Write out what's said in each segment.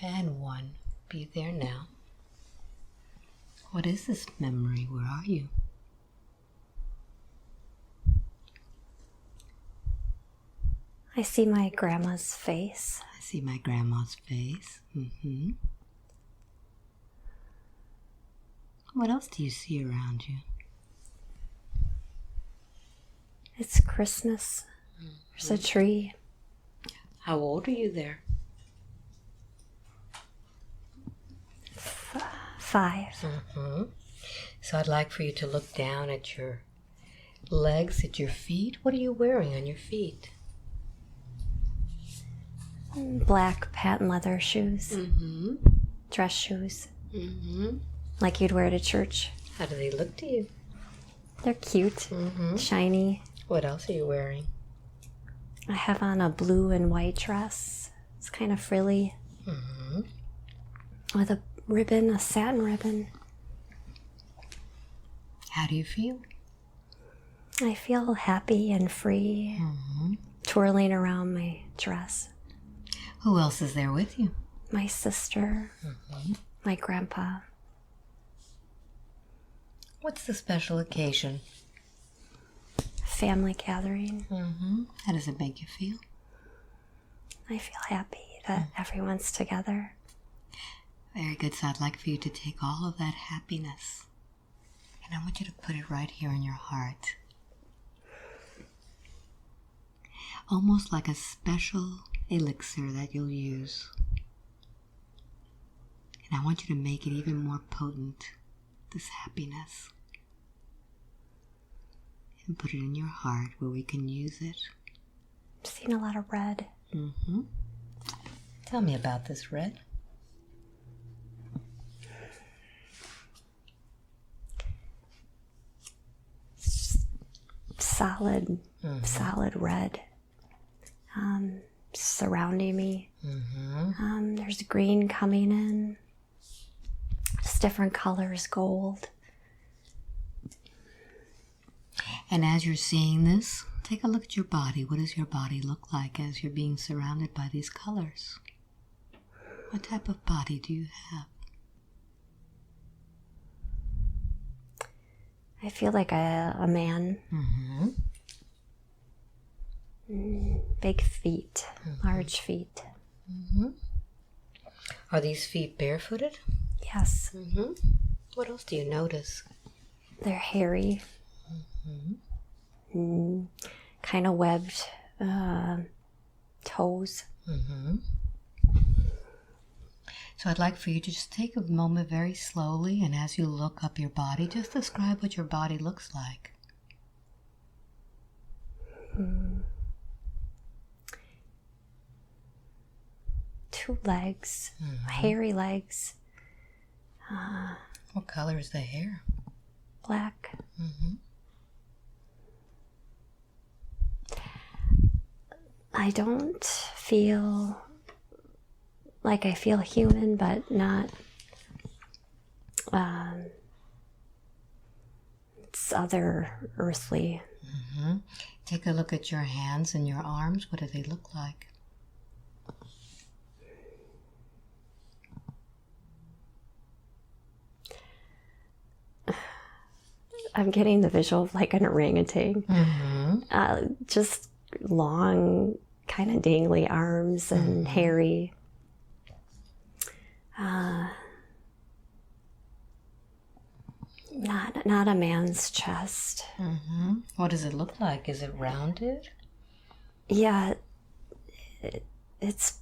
And 1. Be there now. What is this memory? Where are you? I see my grandma's face. I see my grandma's face. What else do you see around you? It's Christmas. There's a tree. How old are you there? 5. So I'd like for you to look down at your legs, at your feet. What are you wearing on your feet? Black patent leather shoes. Dress shoes. Like you'd wear to church. How do they look to you? They're cute. Shiny. What else are you wearing? I have on a blue and white dress. It's kind of frilly. With a ribbon, a satin ribbon. How do you feel? I feel happy and free, twirling around my dress. Who else is there with you? My sister, my grandpa. What's the special occasion? Family gathering. How does it make you feel? I feel happy that everyone's together. Very good. So I'd like for you to take all of that happiness and I want you to put it right here in your heart. Almost like a special elixir that you'll use. And I want you to make it even more potent, this happiness. And put it in your heart where we can use it. I've seen a lot of red. Tell me about this red. Solid, solid red. Surrounding me. There's green coming in. Just different colors, gold. And as you're seeing this, take a look at your body. What does your body look like as you're being surrounded by these colors? What type of body do you have? I feel like a man. Big feet, large feet. Are these feet barefooted? Yes. What else do you notice? They're hairy. Kind of webbed toes. So I'd like for you to just take a moment very slowly, and as you look up your body, just describe what your body looks like. 2 legs, hairy legs. What color is the hair? Black. I don't feel like I feel human, but not. It's other earthly. Take a look at your hands and your arms. What do they look like? I'm getting the visual of like an orangutan. Just long, kind of dangly arms and hairy. Not a man's chest. What does it look like? Is it rounded? Yeah, it's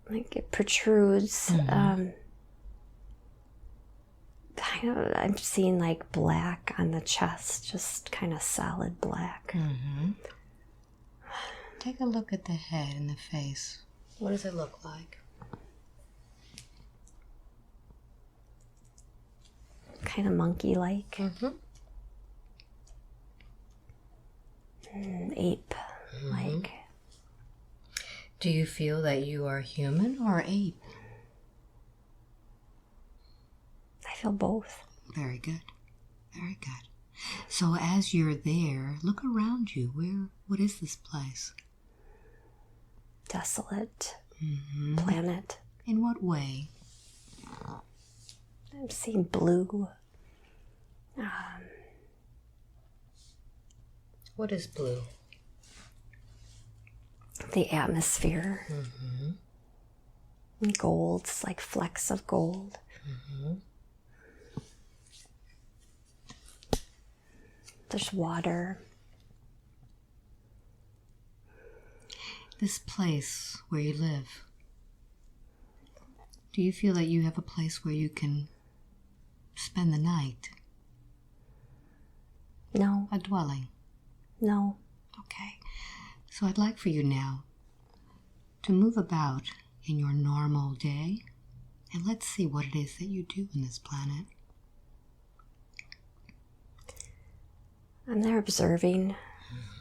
like it protrudes. I'm seeing like black on the chest, just kind of solid black. Take a look at the head and the face. What does it look like? Kind of monkey-like. Ape-like. Do you feel that you are human or ape? I feel both. Very good. Very good. So as you're there, look around you. What is this place? Desolate planet. In what way? I'm seeing blue. What is blue? The atmosphere. Mm-hmm. Gold, it's like flecks of gold. Mm-hmm. There's water. This place where you live, do you feel that you have a place where you can spend the night? No. A dwelling? No. Okay. So I'd like for you now to move about in your normal day, and let's see what it is that you do on this planet. I'm there observing.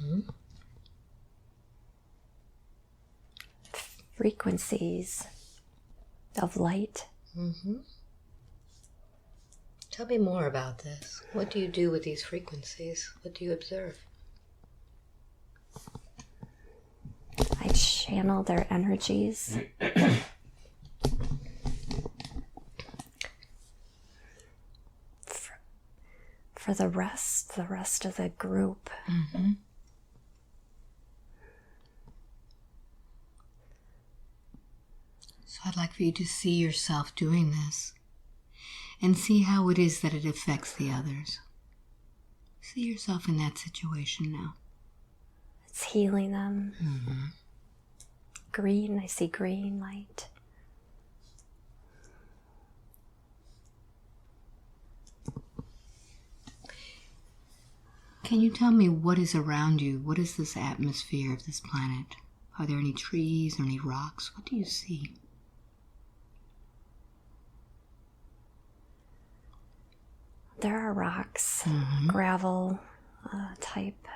Mm-hmm. Frequencies of light. Mm-hmm. Tell me more about this. What do you do with these frequencies? What do you observe? I channel their energies. For the rest of the group. Mm-hmm. So I'd like for you to see yourself doing this and see how it is that it affects the others. See yourself in that situation now. It's healing them. Mm-hmm. Green, I see green light. Can you tell me what is around you? What is this atmosphere of this planet? Are there any trees or any rocks? What do you see? There are rocks, Mm-hmm. gravel type.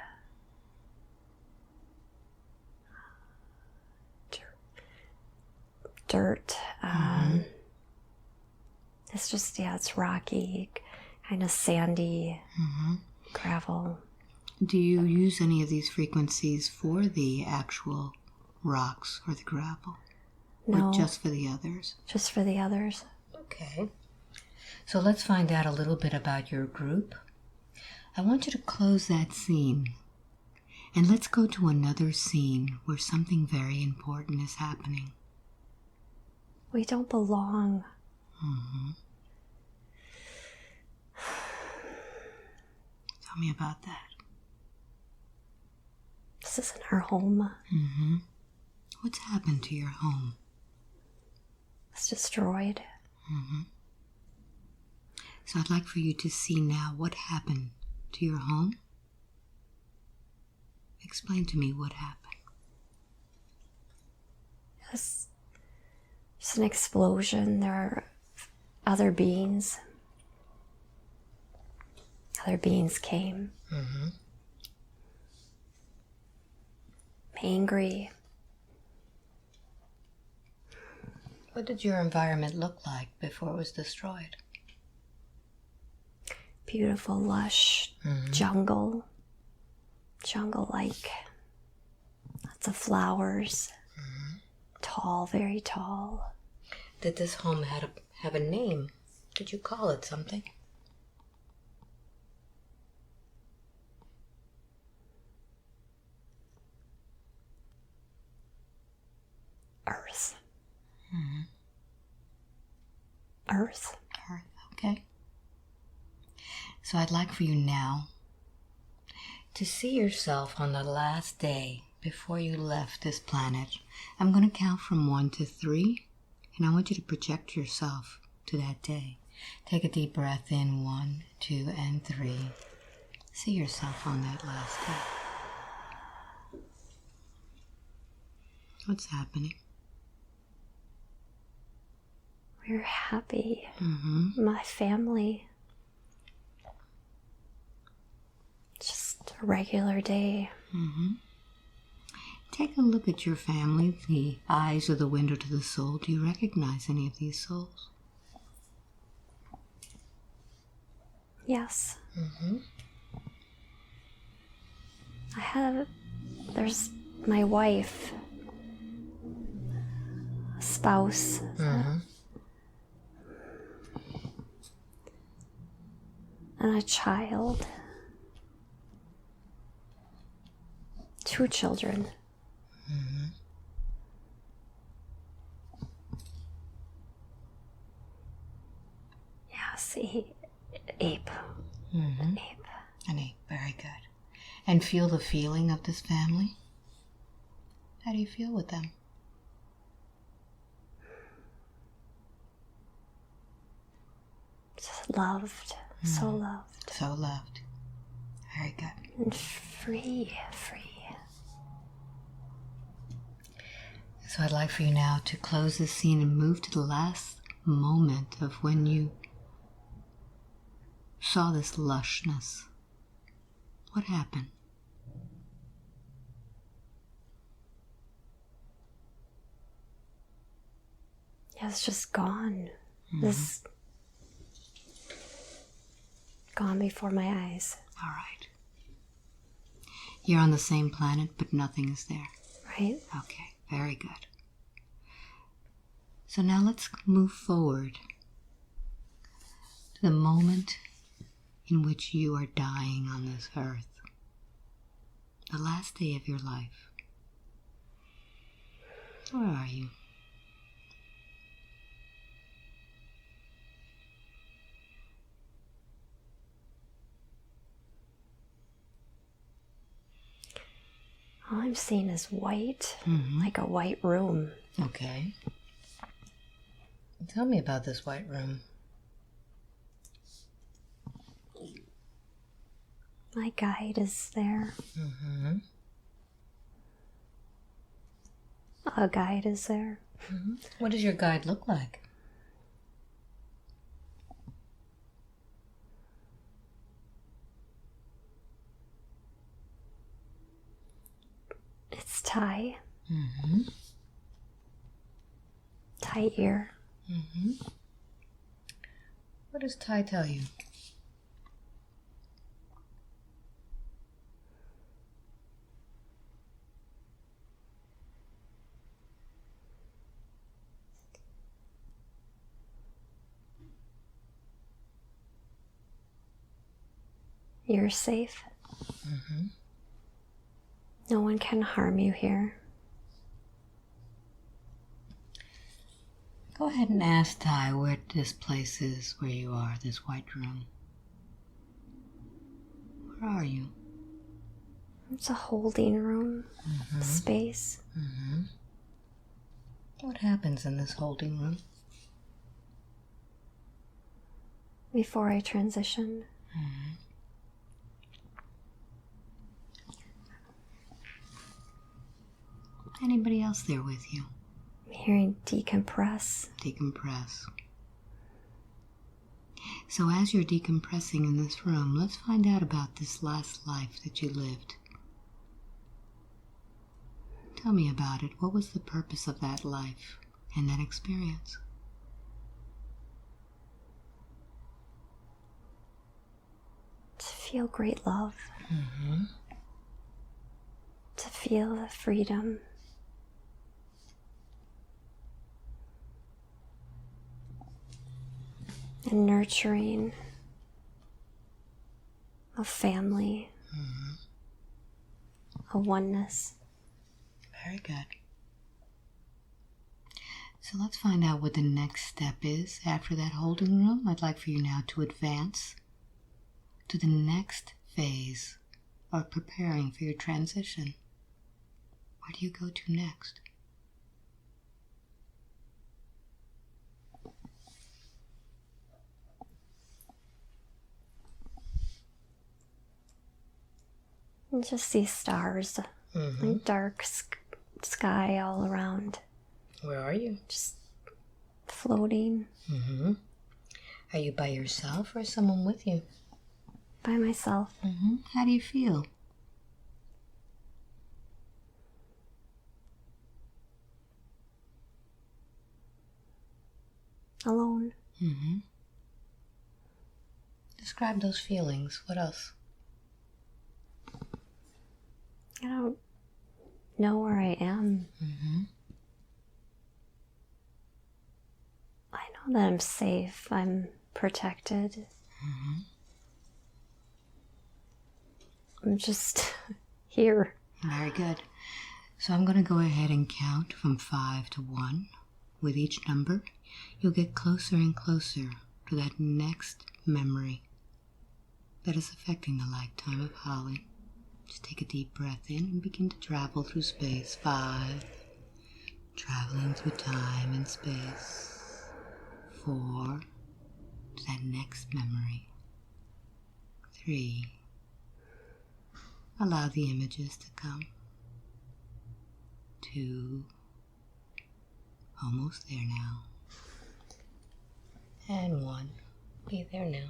Dirt. Mm-hmm. It's just, it's rocky, kind of sandy, Mm-hmm. gravel. Do you use any of these frequencies for the actual rocks or the gravel? No. Or just for the others? Just for the others. Okay. So let's find out a little bit about your group. I want you to close that scene. And let's go to another scene where something very important is happening. We don't belong. Mm-hmm. Tell me about that. This isn't our home. Mm-hmm. What's happened to your home? It's destroyed. Mm-hmm. So I'd like for you to see now what happened to your home. Explain to me what happened. It's an explosion. There are other beings. Other beings came. Mm-hmm. Angry. What did your environment look like before it was destroyed? Beautiful, lush jungle. Jungle-like. Lots of flowers. Mm-hmm. Tall, very tall. Did this home have a name? Did you call it something? Earth. Mm-hmm. Earth. Earth, okay. So I'd like for you now to see yourself on the last day before you left this planet. I'm going to count from 1 to 3, and I want you to project yourself to that day. Take a deep breath in, 1, 2, and 3. See yourself on that last day. What's happening? We're happy. Mm-hmm. My family. Just a regular day. Mm-hmm. Take a look at your family. The eyes are the window to the soul. Do you recognize any of these souls? Yes. Mm-hmm. There's my wife. a spouse, and a child. 2 children. Yes, ape. An ape. An ape, very good. And feel the feeling of this family. How do you feel with them? Just loved. So loved. So loved. Very good. And free. So I'd like for you now to close this scene and move to the last moment of when you saw this lushness. What happened? Yeah, it's just gone. This gone before my eyes. All right. You're on the same planet, but nothing is there. Right? Okay, very good. So now let's move forward to the moment in which you are dying on this earth. The last day of your life. Where are you? All I'm seeing is white, like a white room. Okay. Tell me about this white room. My guide is there. A guide is there. What does your guide look like? It's Thai. Thai ear. What does Ty tell you? You're safe. No one can harm you here. Go ahead and ask Ty where this place is, where you are, this white room. Where are you? It's a holding room, space. What happens in this holding room? Before I transition. Anybody else there with you? I'm hearing decompress. Decompress. So as you're decompressing in this room, let's find out about this last life that you lived. Tell me about it. What was the purpose of that life and that experience? To feel great love. To feel the freedom. And nurturing of family, a oneness. Very good. So let's find out what the next step is after that holding room. I'd like for you now to advance to the next phase of preparing for your transition. Where do you go to next? And just see stars, like dark sky all around. Where are you? Just floating. Are you by yourself or someone with you? By myself. How do you feel? Alone. Describe those feelings. What else? I don't know where I am. that I'm safe, I'm protected. I'm just here. Very good. So I'm going to go ahead and count from 5 to 1. With each number, you'll get closer and closer to that next memory that is affecting the lifetime of Holly. Just take a deep breath in and begin to travel through space. 5. Traveling through time and space. 4. To that next memory. 3. Allow the images to come. 2. Almost there now. And 1. Be there now.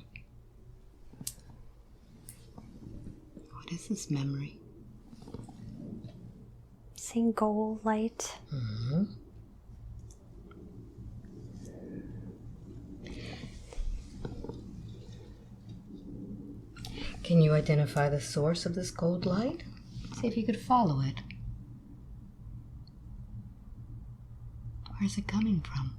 What is this memory? Seeing gold light. Can you identify the source of this gold light? See if you could follow it. Where is it coming from?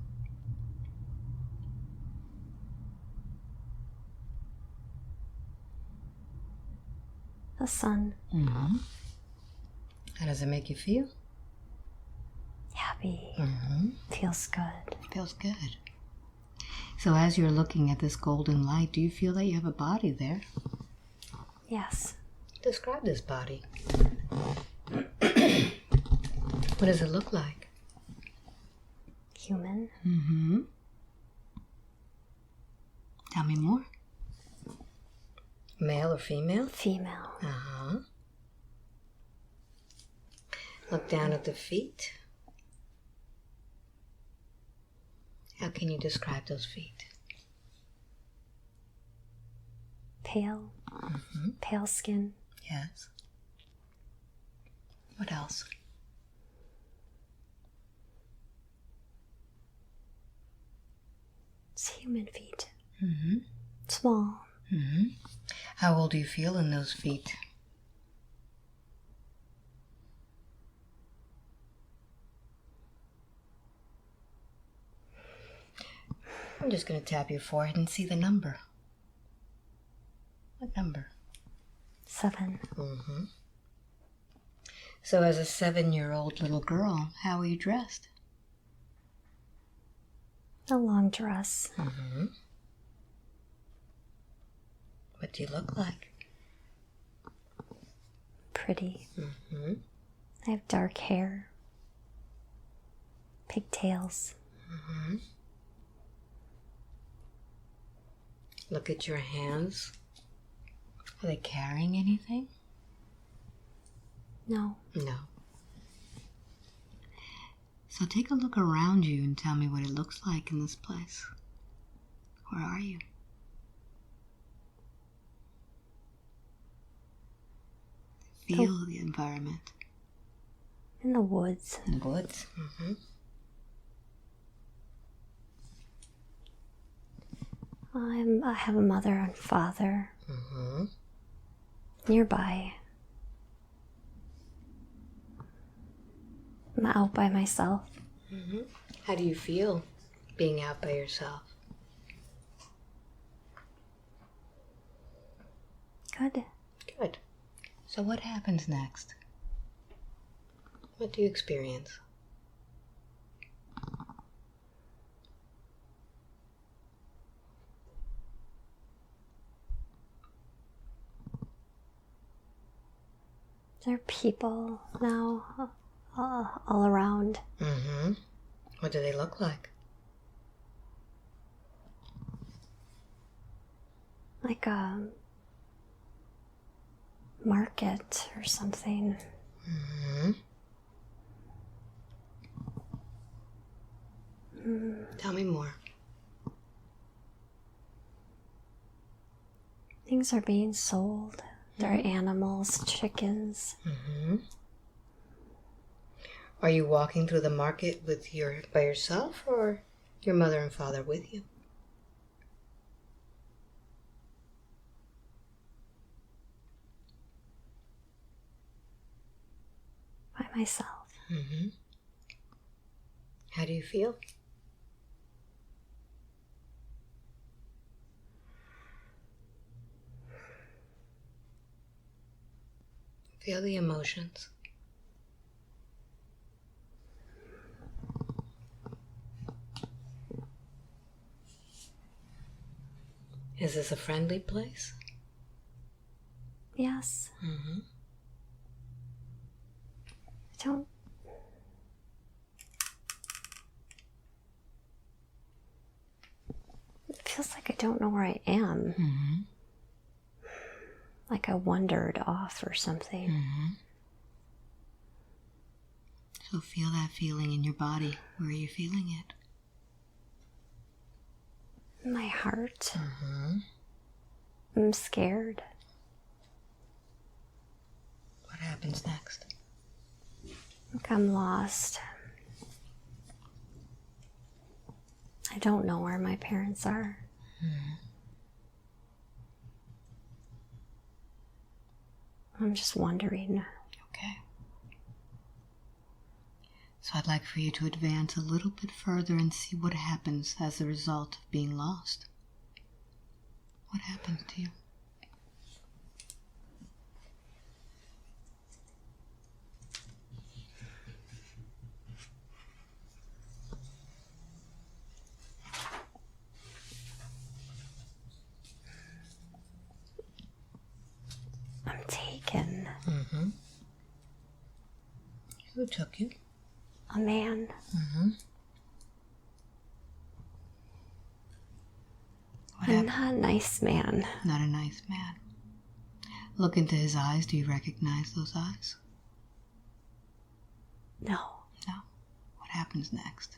The sun. How does it make you feel? Happy. Feels good. Feels good. So as you're looking at this golden light, do you feel that you have a body there? Yes. Describe this body. What does it look like? Human. Tell me more. Male or female? Female. Look down at the feet. How can you describe those feet? Pale. Pale skin. Yes. What else? It's human feet. Small. How old do you feel in those feet? I'm just going to tap your forehead and see the number. What number? 7. So as a 7-year-old little girl, how are you dressed? A long dress. What do you look like? Pretty. I have dark hair. Pigtails. Look at your hands. Are they carrying anything? No. No. So take a look around you and tell me what it looks like in this place. Where are you? Feel the environment. In the woods. In the woods. I have a mother and father. Nearby. I'm out by myself. How do you feel being out by yourself? Good. Good. So what happens next? What do you experience? There are people now all around. What do they look like? Like a market or something. Tell me more. Things are being sold. There are animals, chickens. Are you walking through the market by yourself or your mother and father with you? By myself. How do you feel? Feel the emotions. Is this a friendly place? Yes. Mm-hmm. It feels like I don't know where I am. Mm-hmm. Like I wandered off or something. Mm-hmm. So feel that feeling in your body. Where are you feeling it? My heart. Mm-hmm. I'm scared. What happens next? Like I'm lost. I don't know where my parents are. Mm-hmm. I'm just wondering. Okay. So I'd like for you to advance a little bit further and see what happens as a result of being lost. What happens to you? I'm taken. Mm-hmm. Who took you? A man. Mm-hmm. Not a nice man. Not a nice man. Look into his eyes. Do you recognize those eyes? No. No. What happens next?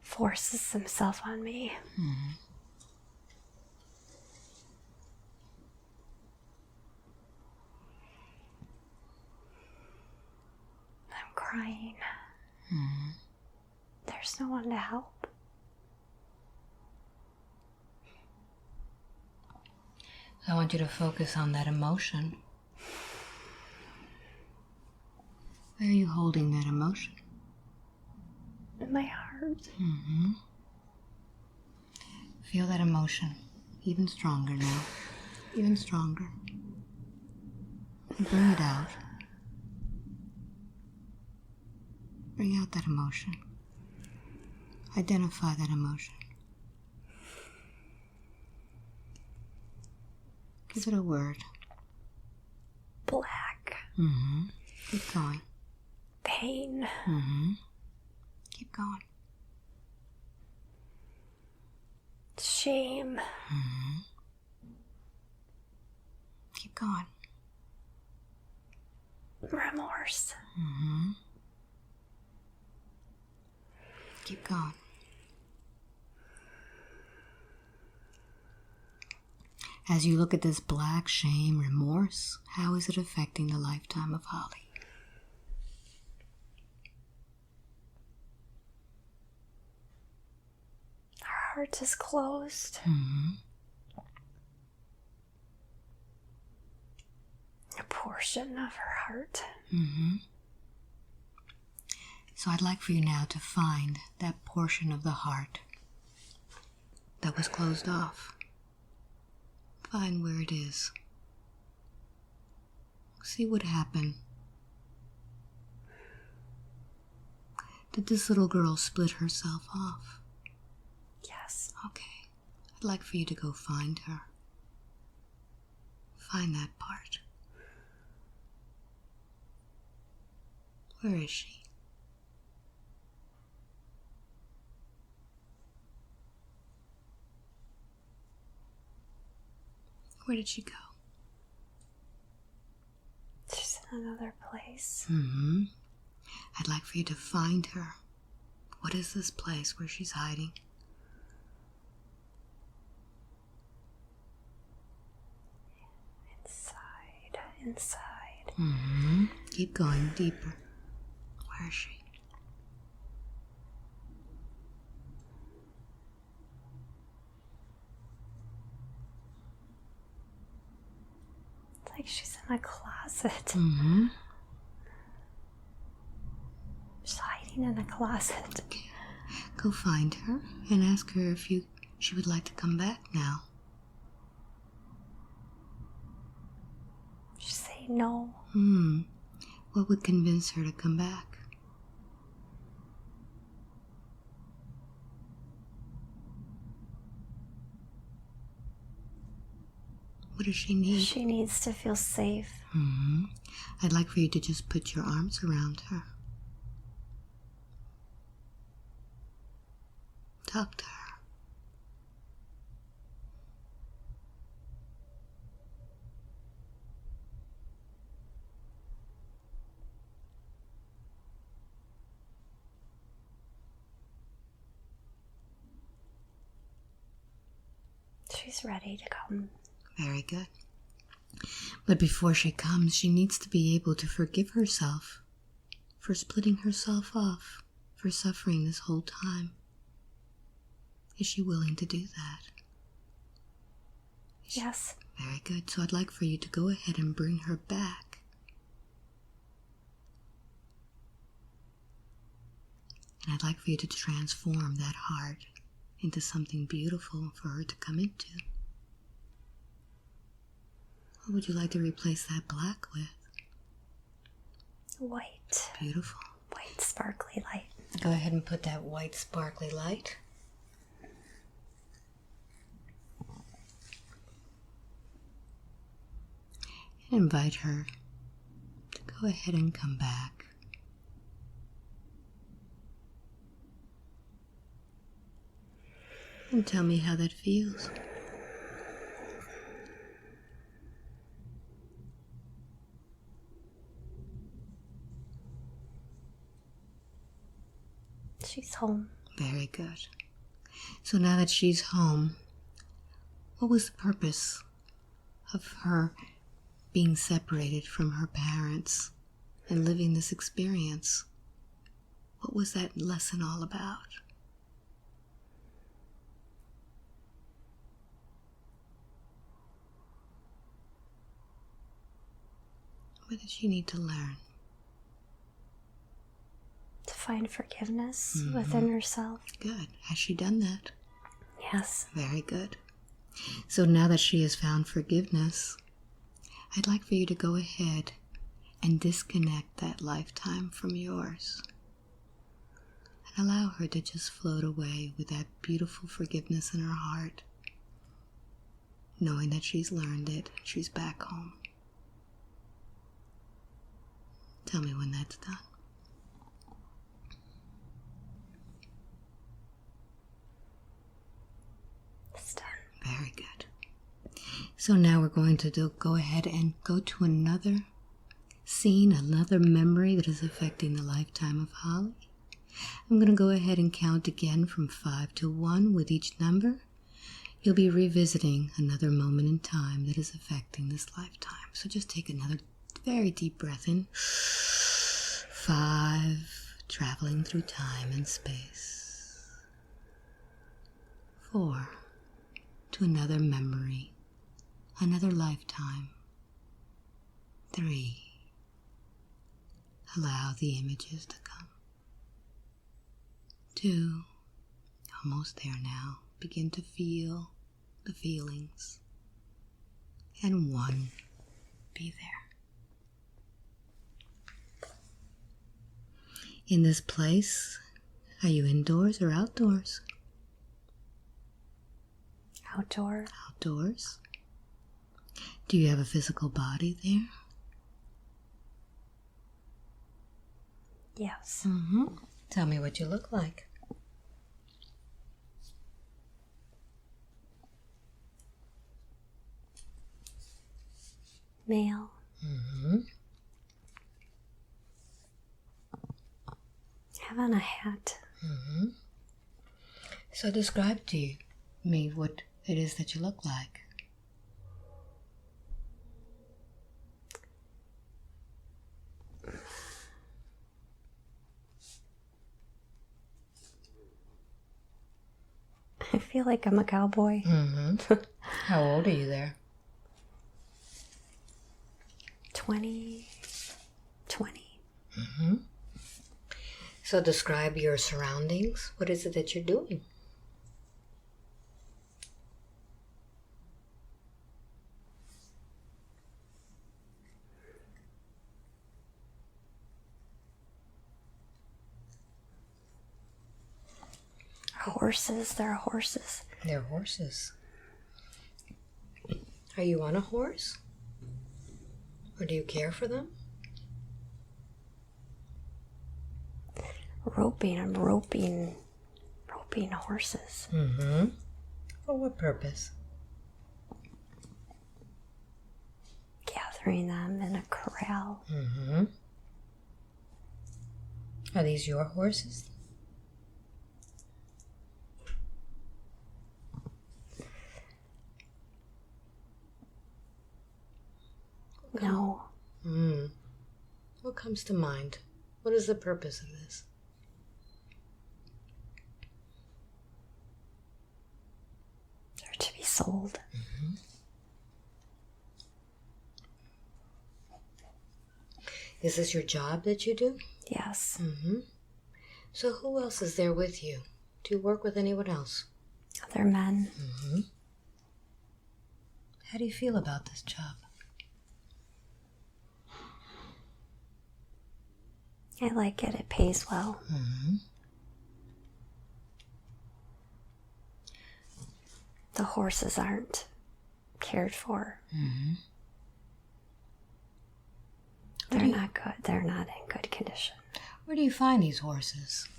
Forces himself on me. Mm-hmm. I'm crying. Mm-hmm. There's no one to help. I want you to focus on that emotion. Where are you holding that emotion? In my heart. Mm-hmm. Feel that emotion. Even stronger now. Even stronger. And bring it out. Bring out that emotion. Identify that emotion. Give it a word. Black. Mm-hmm. Keep going. Pain. Mm-hmm. Keep going. Shame. Mm-hmm. Keep going. Remorse. Mm-hmm. Keep going. As you look at this black shame, remorse, how is it affecting the lifetime of Holly? Her heart is closed. Mm-hmm. A portion of her heart. Mm-hmm. So I'd like for you now to find that portion of the heart that was closed off. Find where it is. See what happened. Did this little girl split herself off? Yes. Okay. I'd like for you to go find her. Find that part. Where is she? Where did she go? She's in another place. Mm-hmm. I'd like for you to find her. What is this place where she's hiding? Inside. Mm-hmm. Keep going deeper. Where is she? It's like she's in a closet. Mm-hmm. She's hiding in a closet. Okay. go find her and ask her if she would like to come back now. She's saying no. What would convince her to come back? What does she need? She needs to feel safe. I'd like for you to just put your arms around her. Talk to her. She's ready to come. Very good. But before she comes, she needs to be able to forgive herself for splitting herself off, for suffering this whole time. Is she willing to do that? Yes. Very good. So I'd like for you to go ahead and bring her back. And I'd like for you to transform that heart into something beautiful for her to come into. What would you like to replace that black with? White. Beautiful. White sparkly light. Go ahead and put that white sparkly light. And invite her to go ahead and come back. And tell me how that feels. She's home. Very good. So now that she's home, what was the purpose of her being separated from her parents and living this experience? What was that lesson all about? What did she need to learn? To find forgiveness within herself. Good. Has she done that? Yes. Very good. So now that she has found forgiveness, I'd like for you to go ahead and disconnect that lifetime from yours. And allow her to just float away with that beautiful forgiveness in her heart, knowing that she's learned it, she's back home. Tell me when that's done. It's done. Very good. So now we're going to go ahead and go to another scene, another memory that is affecting the lifetime of Holly. I'm going to go ahead and count again from 5 to 1 with each number. You'll be revisiting another moment in time that is affecting this lifetime. So just take another very deep breath in. 5, traveling through time and space. 4, to another memory, another lifetime. 3, allow the images to come. 2, almost there now. Begin to feel the feelings. And 1, be there. In this place, are you indoors or outdoors? Outdoor. Outdoors. Do you have a physical body there? Yes. Tell me what you look like. Male. Have on a hat. So describe to me what it is that you look like. I feel like I'm a cowboy. How old are you there? 20. So describe your surroundings. What is it that you're doing? Horses, there are horses. They're horses. Are you on a horse? Or do you care for them? I'm roping horses. Mm-hmm. For what purpose? Gathering them in a corral. Mm-hmm. Are these your horses? No. What comes to mind? What is the purpose of this? They're to be sold. Mm-hmm. Is this your job that you do? Yes. Mm-hmm. So who else is there with you? Do you work with anyone else? Other men. Mm-hmm. How do you feel about this job? I like it. It pays well. Mm-hmm. The horses aren't cared for. Mm-hmm. They're not good. They're not in good condition. Where do you find these horses?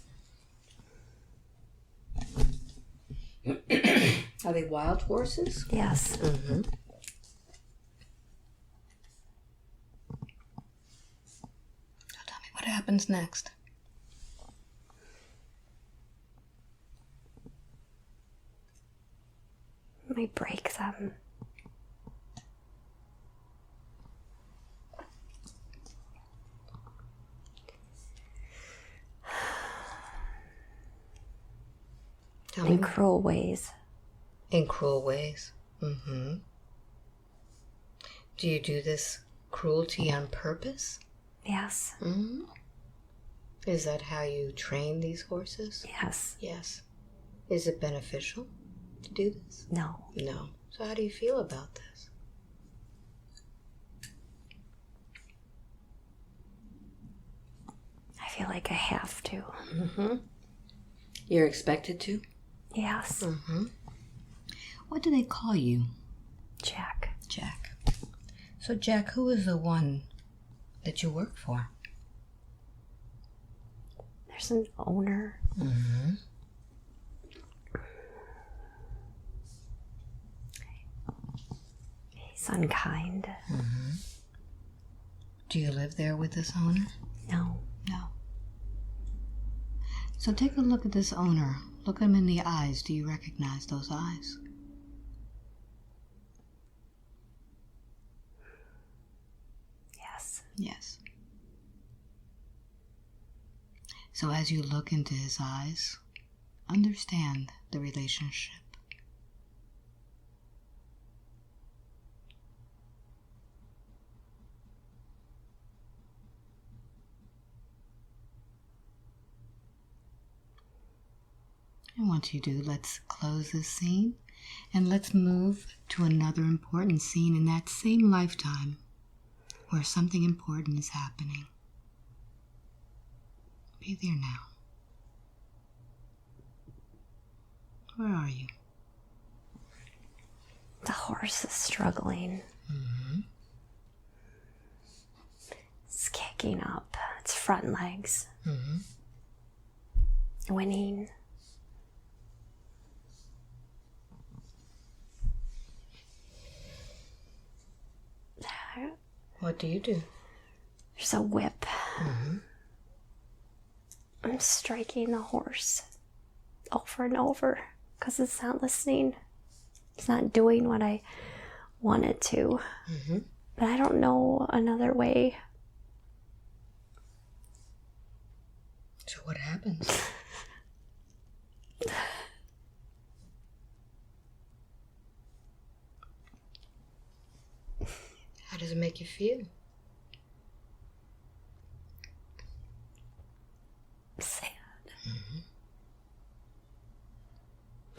Are they wild horses? Yes. Mm-hmm. Tell me what happens next. I break them. Tell In me. cruel ways. In cruel ways. Mm-hmm. Do you do this cruelty on purpose? Yes. Mm-hmm. Is that how you train these horses? Yes. Yes. Is it beneficial to do this? No. No. So how do you feel about this? I feel like I have to. Mm-hmm. You're expected to? Yes. Mm-hmm. What do they call you? Jack. Jack. So Jack, who is the one that you work for? There's an owner. Mm-hmm. He's unkind. Mm-hmm. Do you live there with this owner? No. No. So take a look at this owner. Look him in the eyes. Do you recognize those eyes? Yes. Yes. So as you look into his eyes, understand the relationship. And once you do, let's close this scene and let's move to another important scene in that same lifetime where something important is happening. Be there now. Where are you? The horse is struggling. Mm-hmm. It's kicking up its front legs. Mm-hmm. Whinnying. What do you do? There's a whip. Mm-hmm. I'm striking the horse over and over because it's not listening. It's not doing what I want it to. Mm-hmm. But I don't know another way. So what happens? How does it make you feel? Sad.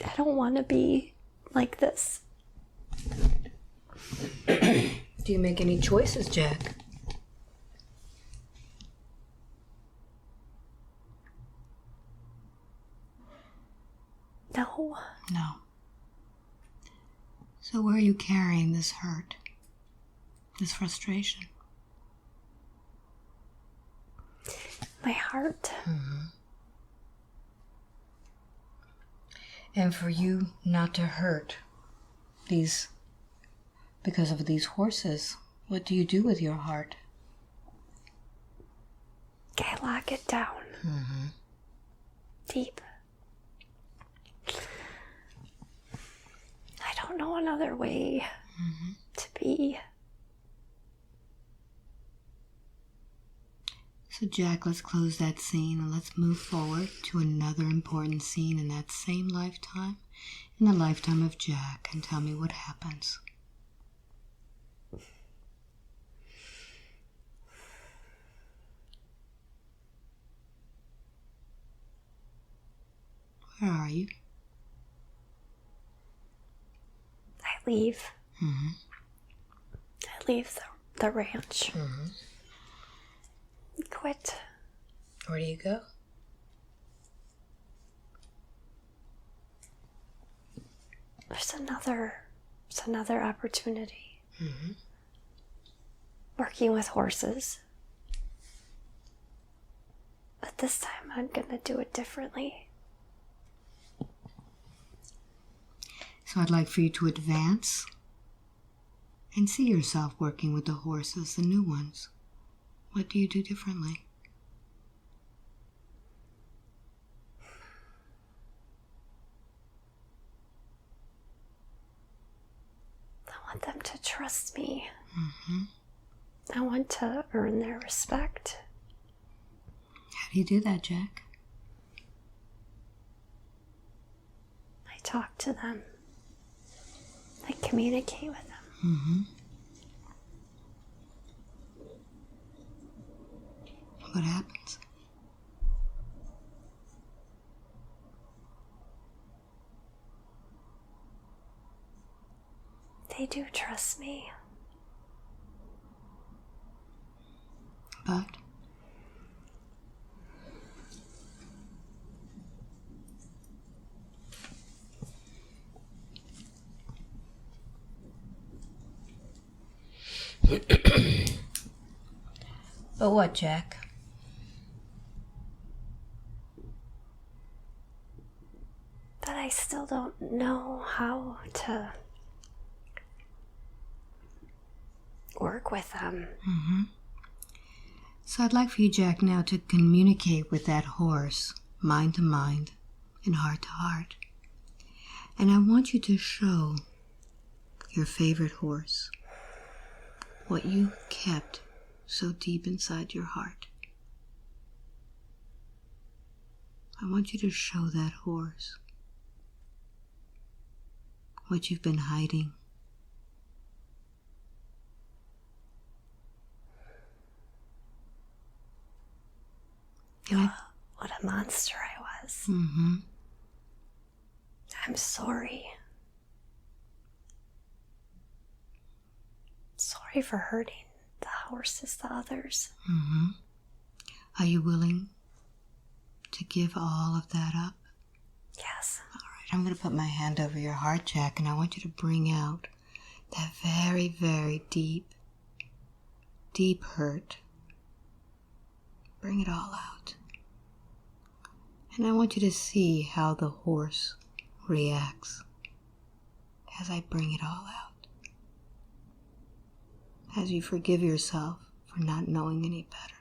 I don't want to be like this. Do you make any choices, Jack? No. No. So where are you carrying this hurt? This frustration? My heart. And for you not to hurt these, because of these horses, what do you do with your heart? I lock it down. Deep. I don't know another way to be. So Jack, let's close that scene and let's move forward to another important scene in that same lifetime, in the lifetime of Jack, and tell me what happens. Where are you? I leave. I leave the ranch. Quit. Where do you go? There's another opportunity. Working with horses. But this time I'm gonna do it differently. So I'd like for you to advance and see yourself working with the horses, the new ones. What do you do differently? I want them to trust me. I want to earn their respect. How do you do that, Jack? I talk to them. I communicate with them. What happens? They do trust me. But? But what, Jack? But I still don't know how to work with them. So I'd like for you, Jack, now to communicate with that horse, mind to mind and heart to heart. And I want you to show your favorite horse what you kept so deep inside your heart. I want you to show that horse what you've been hiding. What a monster I was. I'm sorry. Sorry for hurting the horses, the others. Are you willing to give all of that up? Yes. All right, I'm going to put my hand over your heart, Jack, and I want you to bring out that very, very deep, deep hurt. Bring it all out. And I want you to see how the horse reacts as I bring it all out. As you forgive yourself for not knowing any better.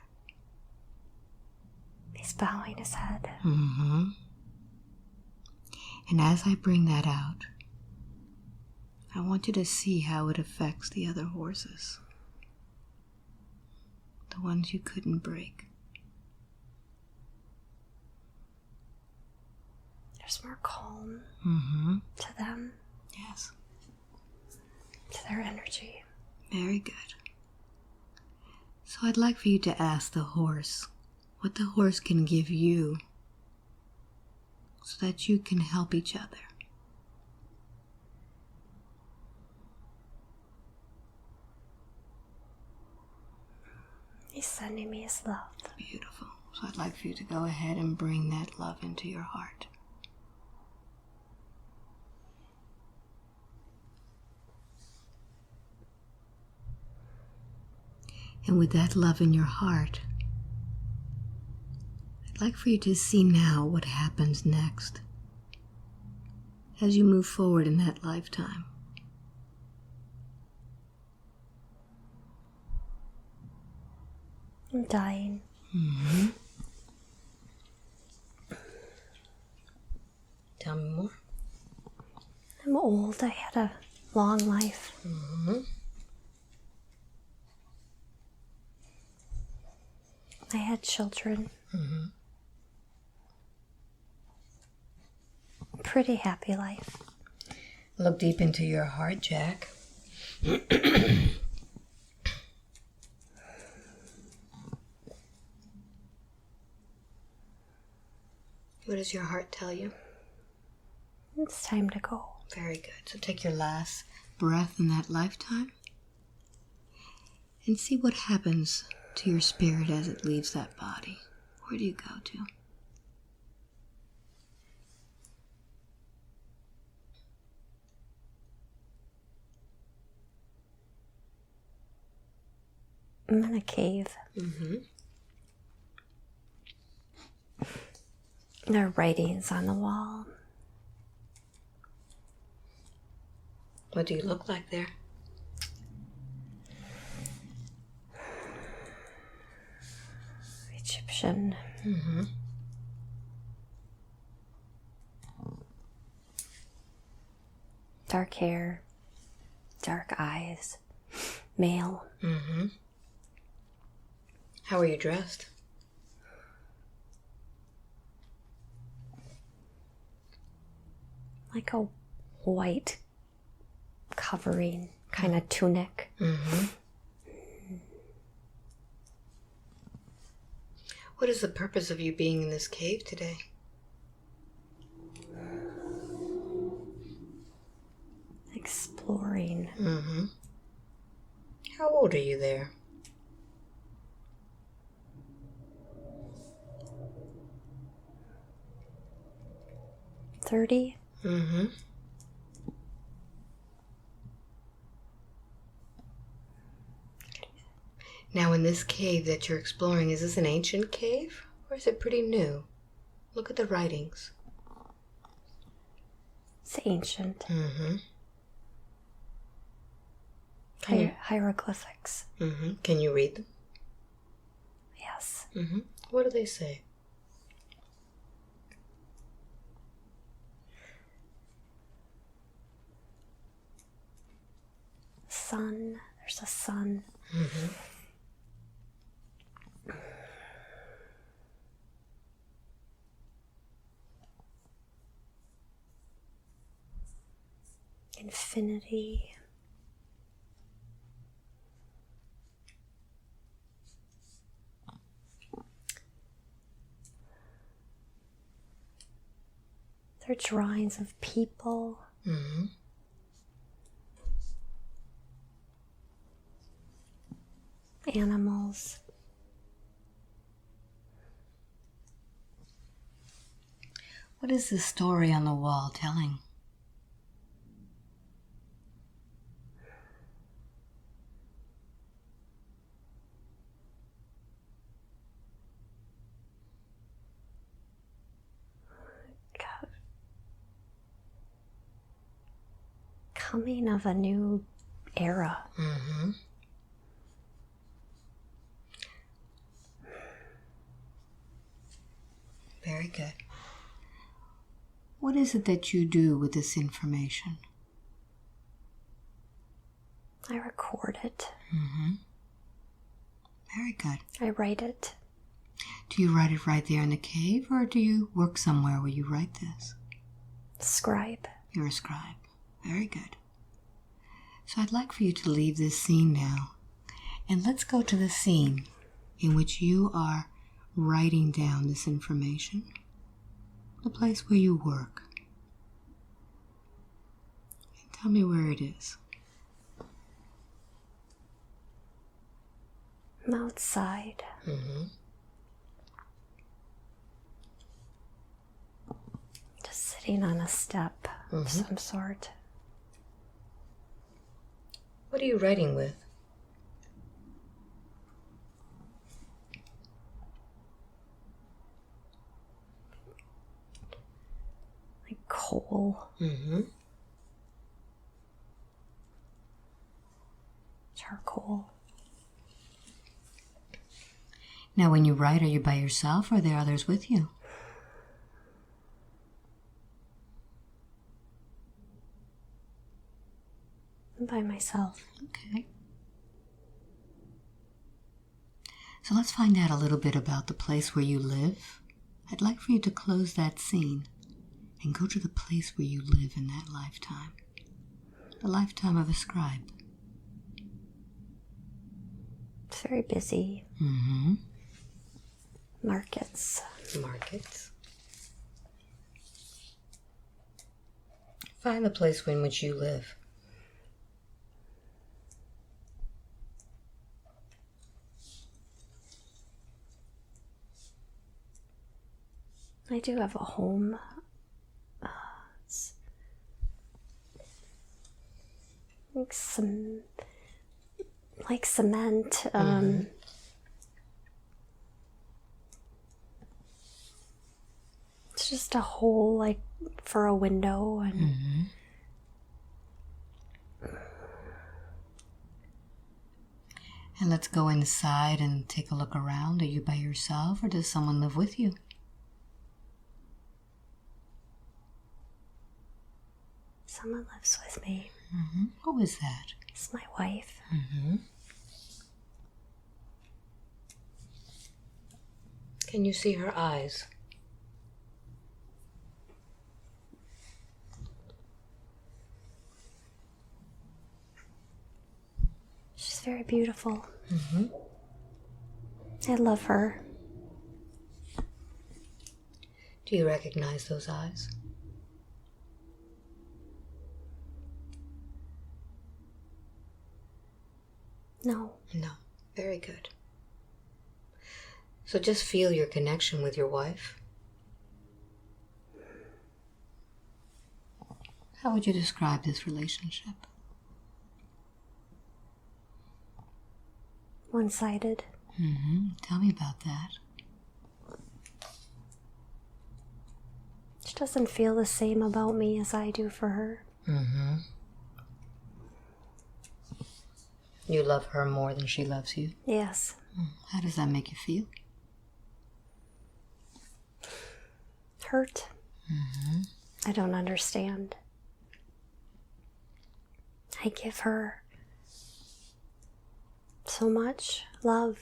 He's bowing his head. And as I bring that out, I want you to see how it affects the other horses. The ones you couldn't break. There's more calm to them. Yes. To their energy. Very good. So I'd like for you to ask the horse what the horse can give you so that you can help each other. He's sending me his love. Beautiful. So I'd like for you to go ahead and bring that love into your heart. And with that love in your heart, I'd like for you to see now what happens next as you move forward in that lifetime. I'm dying. Mm-hmm. Tell me more. I'm old. I had a long life. Mm-hmm. I had children. Mm-hmm. Pretty happy life. Look deep into your heart, Jack. What does your heart tell you? It's time to go. Very good. So take your last breath in that lifetime and see what happens to your spirit as it leaves that body. Where do you go to? I'm in a cave. Mm-hmm. There are writings on the wall. What do you look like there? Egyptian. Mm-hmm. Dark hair. Dark eyes. Male. Mm-hmm. How are you dressed? Like a white covering, kind of tunic. Mm-hmm. What is the purpose of you being in this cave today? Exploring. Mm-hmm. How old are you there? 30. Mm-hmm. Now, in this cave that you're exploring, is this an ancient cave or is it pretty new? Look at the writings. It's ancient. Mm-hmm. Hieroglyphics. Mm-hmm. Can you read them? Yes. Mm-hmm. What do they say? Sun. There's a sun. Mm-hmm. Infinity. There are drawings of people. Mm-hmm. Animals. What is the story on the wall telling? God. Coming of a new era. Mm-hmm. Very good. What is it that you do with this information? I record it. Mm-hmm. Very good. I write it. Do you write it right there in the cave, or do you work somewhere where you write this? Scribe. You're a scribe. Very good. So I'd like for you to leave this scene now, and let's go to the scene in which you are writing down this information, the place where you work. And tell me where it is. I'm outside. Just sitting on a step of some sort. What are you writing with? Like coal. Charcoal. Now, when you write, are you by yourself or are there others with you? I'm by myself. Okay. So let's find out a little bit about the place where you live. I'd like for you to close that scene and go to the place where you live in that lifetime. The lifetime of a scribe. It's very busy. Markets. Find the place in which you live. I do have a home. It's like cement. It's just a hole like for a window and And let's go inside and take a look around. Are you by yourself or does someone live with you? Someone lives with me. Who is that? It's my wife. Can you see her eyes? She's very beautiful. I love her. Do you recognize those eyes? No. No. Very good. So just feel your connection with your wife. How would you describe this relationship? One-sided. Tell me about that. She doesn't feel the same about me as I do for her. You love her more than she loves you? Yes. How does that make you feel? Hurt. I don't understand. I give her so much love,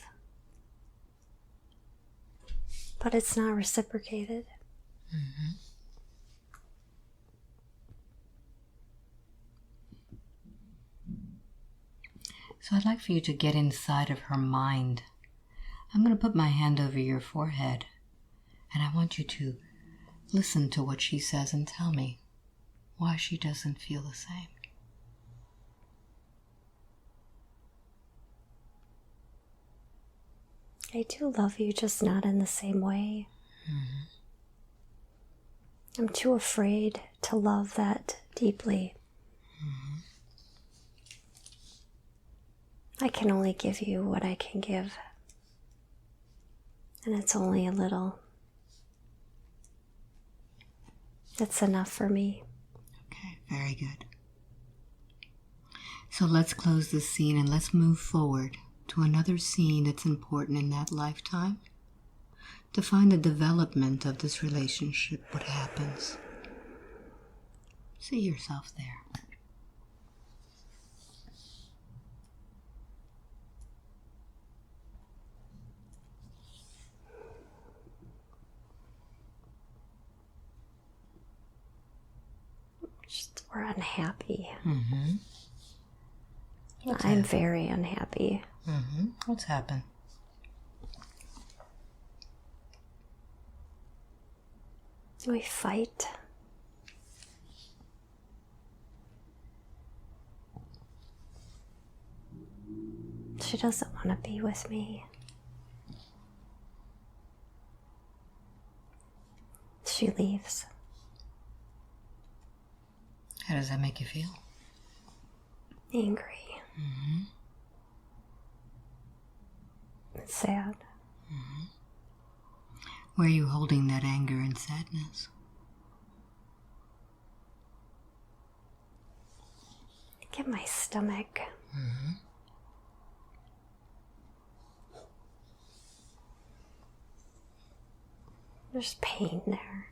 but it's not reciprocated. So I'd like for you to get inside of her mind. I'm going to put my hand over your forehead, and I want you to listen to what she says and tell me why she doesn't feel the same. I do love you, just not in the same way. I'm too afraid to love that deeply. I can only give you what I can give. And it's only a little. That's enough for me. Okay, very good. So let's close this scene and let's move forward to another scene that's important in that lifetime. To find the development of this relationship, what happens. See yourself there. We're unhappy. What's I'm happened? very unhappy. What's happened? We fight. She She doesn't want to be with me. She leaves. How does that make you feel? Angry. Mm-hmm. It's sad. Mm-hmm. Where are you holding that anger and sadness? Get my stomach. Mm-hmm. There's pain there.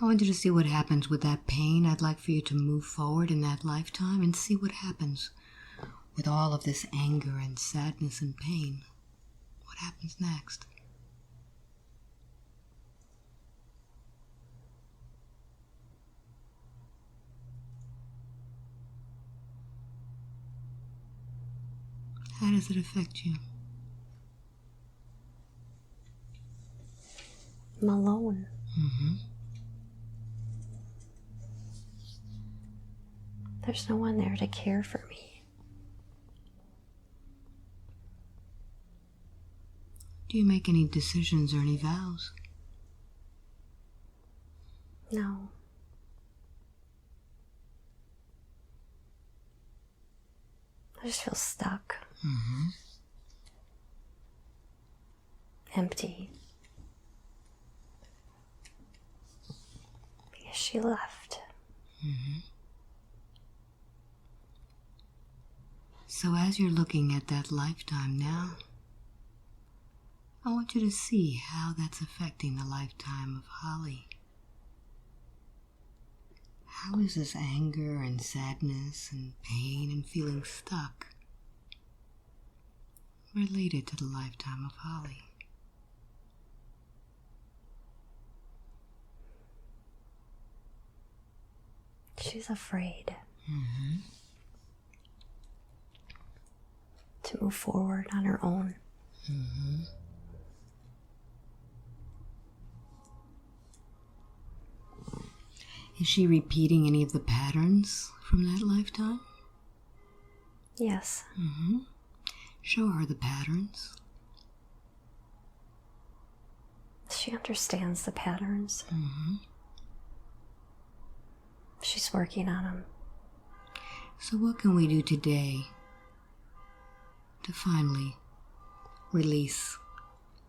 I want you to see what happens with that pain. I'd like for you to move forward in that lifetime and see what happens with all of this anger and sadness and pain. What happens next? How does it affect you? I'm alone. Mm-hmm. There's no one there to care for me. Do you make any decisions or any vows? No. I just feel stuck. Mm-hmm. Empty. Because she left. Mm-hmm. So as you're looking at that lifetime now, I want you to see how that's affecting the lifetime of Holly. How is this anger and sadness and pain and feeling stuck related to the lifetime of Holly? She's afraid Mm-hmm. to move forward on her own. Mm-hmm. Is she repeating any of the patterns from that lifetime? Yes. Mm-hmm. Show her the patterns. She understands the patterns. Mm-hmm. She's working on them. So what can we do today to finally release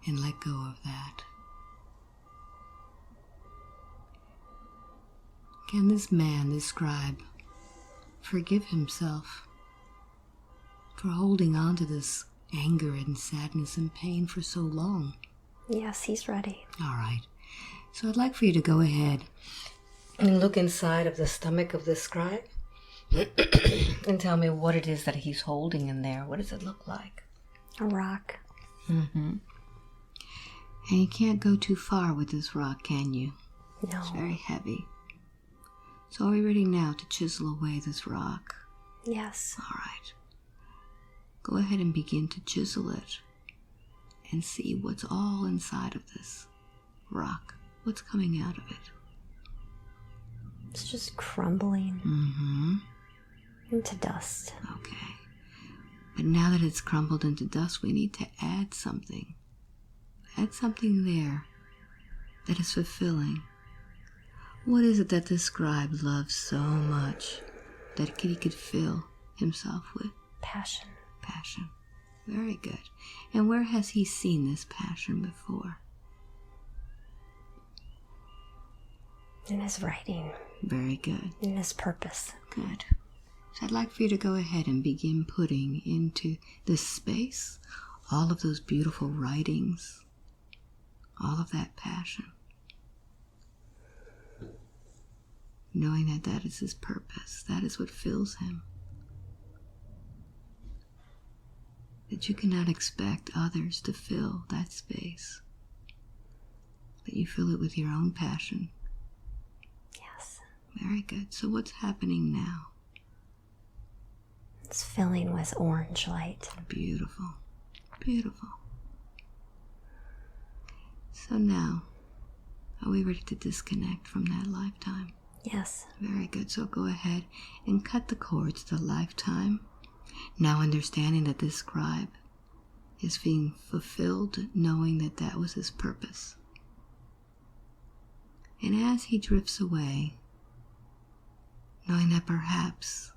and let go of that? Can this man, this scribe, forgive himself for holding on to this anger and sadness and pain for so long? Yes, he's ready. All right. So I'd like for you to go ahead and look inside of the stomach of this scribe and tell me what it is that he's holding in there. What does it look like? A rock. Mm-hmm. And you can't go too far with this rock, can you? No. It's very heavy. So are we ready now to chisel away this rock? Yes. All right. Go ahead and begin to chisel it and see what's all inside of this rock. What's coming out of it? It's just crumbling Mm-hmm. into dust. Okay. But now that it's crumbled into dust, we need to add something. Add something there that is fulfilling. What is it that this scribe loves so much that he could fill himself with? Passion. Passion. Very good. And where has he seen this passion before? In his writing. Very good. In his purpose. Good. So I'd like for you to go ahead and begin putting into this space all of those beautiful writings, all of that passion, knowing that that is his purpose, that is what fills him. That you cannot expect others to fill that space, that you fill it with your own passion. Yes. Very good. So what's happening now? It's filling with orange light. Beautiful. Beautiful. So now, are we ready to disconnect from that lifetime? Yes. Very good. So go ahead and cut the cords to lifetime. Now understanding that this scribe is being fulfilled, knowing that that was his purpose. And as he drifts away, knowing that perhaps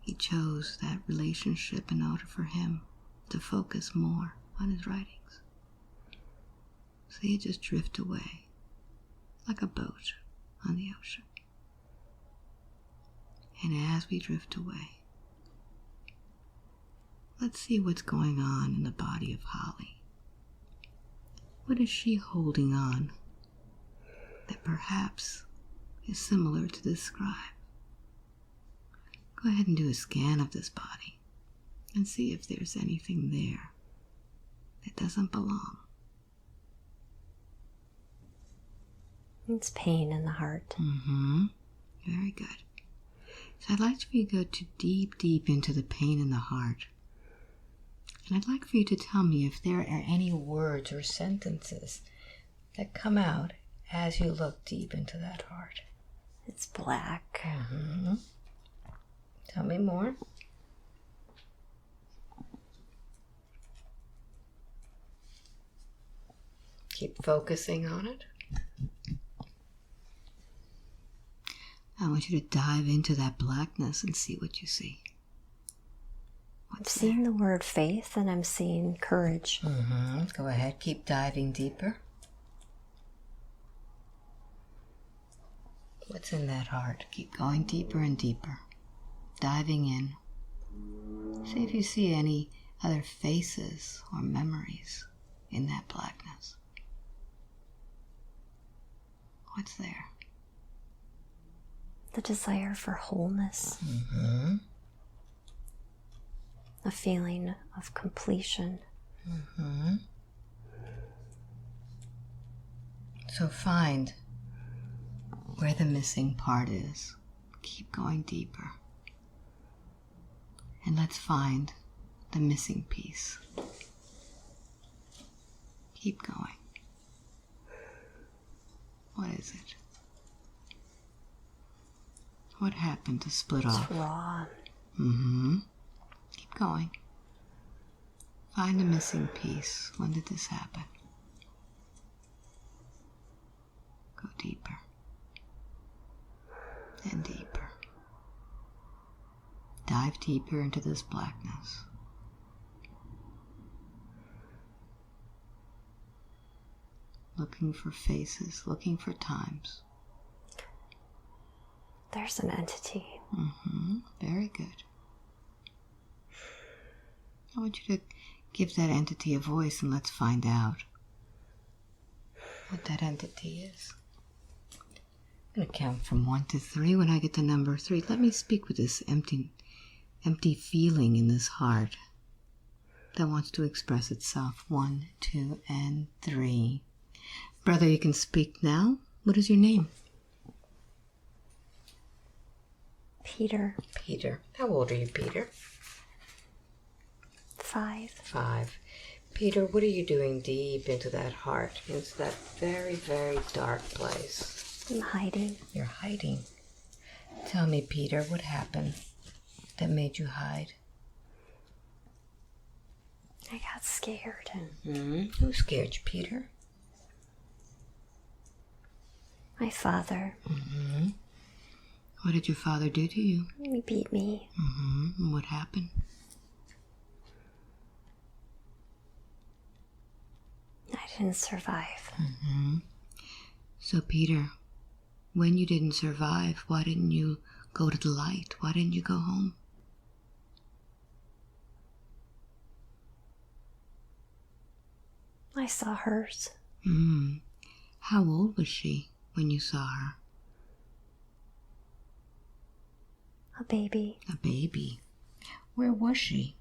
he chose that relationship in order for him to focus more on his writings. So he just drift away like a boat on the ocean. And as we drift away, let's see what's going on in the body of Holly. What is she holding on that perhaps is similar to this scribe? Go ahead and do a scan of this body and see if there's anything there that doesn't belong. It's pain in the heart. Very good. So I'd like for you to go deep, deep into the pain in the heart. And I'd like for you to tell me if there are any words or sentences that come out as you look deep into that heart. It's black. Tell me more. Keep focusing on it. I want you to dive into that blackness and see what you see. I'm seeing the word faith and I'm seeing courage. Go ahead, keep diving deeper. What's in that heart? Keep going deeper and deeper. Diving in. See if you see any other faces or memories in that blackness. What's there? The desire for wholeness. A feeling of completion. So find where the missing part is. Keep going deeper. And let's find the missing piece. Keep going. What is it? What happened to split off? It's raw. Keep going. Find the missing piece. When did this happen? Go deeper. And deeper. Dive deeper into this blackness. Looking for faces, looking for times. There's an entity. Very good. I want you to give that entity a voice and let's find out what that entity is. I'm going to count from 1 to 3. When I get to number 3, let me speak with this empty feeling in this heart that wants to express itself. 1, 2, and 3. Brother, you can speak now. What is your name? Peter. Peter. How old are you, Peter? 5. 5. Peter, what are you doing deep into that heart, into that very, very dark place? I'm hiding. You're hiding. Tell me, Peter, what happened that made you hide? I got scared. Who scared you, Peter? My father. What did your father do to you? He beat me. And what happened? I didn't survive. So, Peter, when you didn't survive, why didn't you go to the light? Why didn't you go home? I saw hers. How old was she when you saw her? A baby. A baby. Where was she?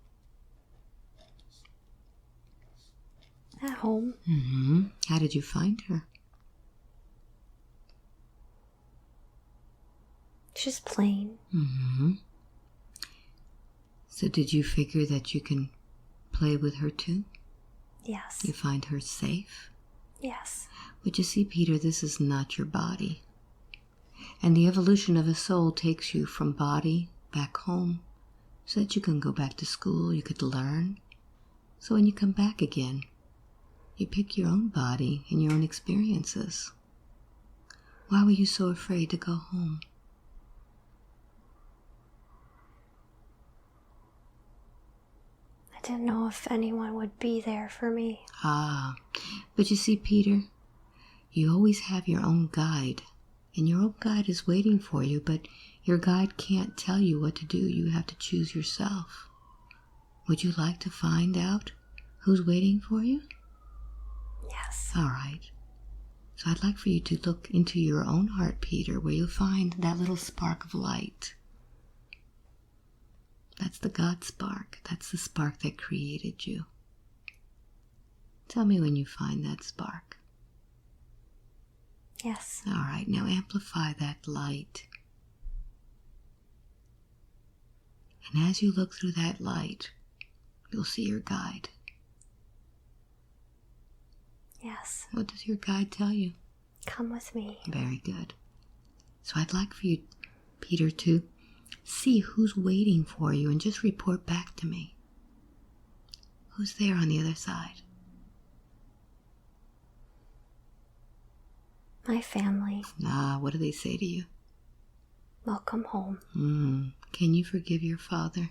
At home. How did you find her? She's playing. So did you figure that you can play with her too? Yes. You find her safe? Yes. But you see, Peter, this is not your body. And the evolution of a soul takes you from body back home so that you can go back to school, you could learn. So when you come back again, you pick your own body and your own experiences. Why were you so afraid to go home? I didn't know if anyone would be there for me. Ah, but you see, Peter, you always have your own guide. And your own guide is waiting for you, but your guide can't tell you what to do. You have to choose yourself. Would you like to find out who's waiting for you? Yes. All right. So I'd like for you to look into your own heart, Peter, where you'll find that little spark of light. That's the God spark. That's the spark that created you. Tell me when you find that spark. Yes. All right, now amplify that light. And as you look through that light, you'll see your guide. Yes. What does your guide tell you? Come with me. Very good. So I'd like for you, Peter, to see who's waiting for you and just report back to me. Who's there on the other side? My family. Ah, what do they say to you? Welcome home. Can you forgive your father?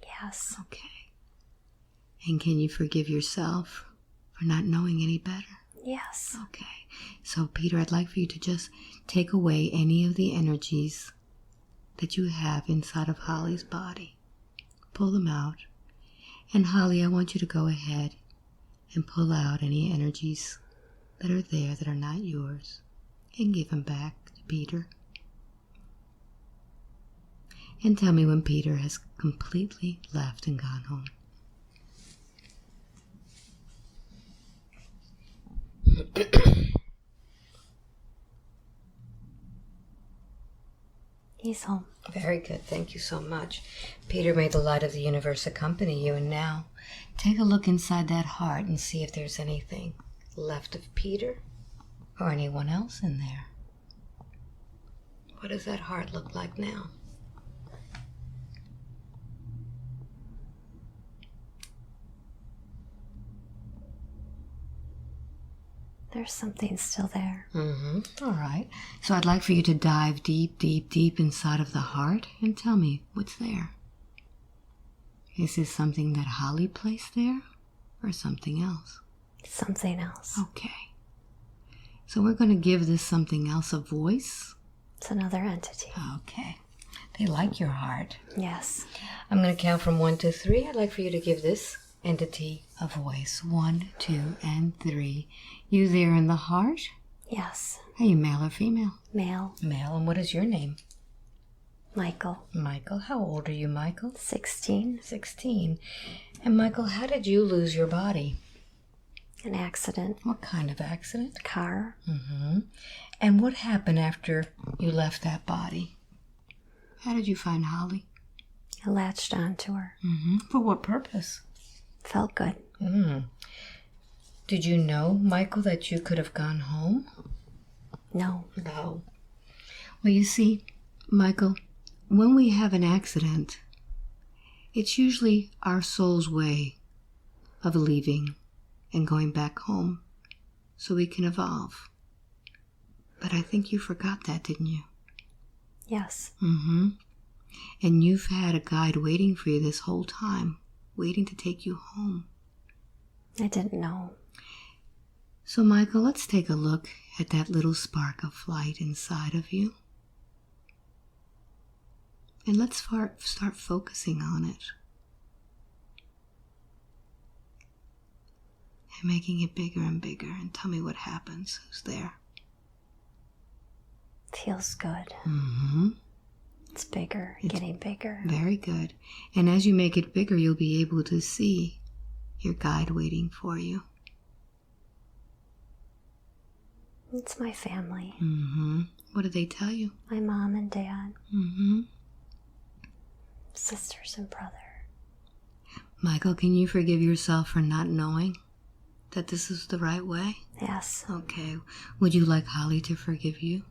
Yes. Okay. And can you forgive yourself for not knowing any better? Yes. Okay. So, Peter, I'd like for you to just take away any of the energies that you have inside of Holly's body. Pull them out. And Holly, I want you to go ahead and pull out any energies that are there that are not yours and give them back to Peter. And tell me when Peter has completely left and gone home. He's home. Very good. Thank you so much. Peter, may the light of the universe accompany you. And now, take a look inside that heart and see if there's anything left of Peter or anyone else in there. What does that heart look like now? There's something still there. All right. So I'd like for you to dive deep, deep, deep inside of the heart and tell me what's there. Is this something that Holly placed there or something else? Something else. Okay. So we're going to give this something else a voice. It's another entity. Okay. They like your heart. Yes. I'm going to count from 1 to 3. I'd like for you to give this entity a voice. 1, 2, and 3. You there in the heart? Yes. Are you male or female? Male. Male. And what is your name? Michael. Michael. How old are you, Michael? 16. 16. And Michael, how did you lose your body? An accident. What kind of accident? Car. And what happened after you left that body? How did you find Holly? I latched onto her. For what purpose? Felt good. Did you know, Michael, that you could have gone home? No. No. Well, you see, Michael, when we have an accident, it's usually our soul's way of leaving and going back home so we can evolve. But I think you forgot that, didn't you? Yes. And you've had a guide waiting for you this whole time, waiting to take you home. I didn't know. So, Michael, let's take a look at that little spark of light inside of you. And let's start focusing on it. And making it bigger and bigger. And tell me what happens. Who's there? Feels good. It's bigger, getting bigger. Very good. And as you make it bigger, you'll be able to see your guide waiting for you. It's my family. What did they tell you? My mom and dad. Sisters and brother. Michael, can you forgive yourself for not knowing that this is the right way? Yes. Okay. Would you like Holly to forgive you?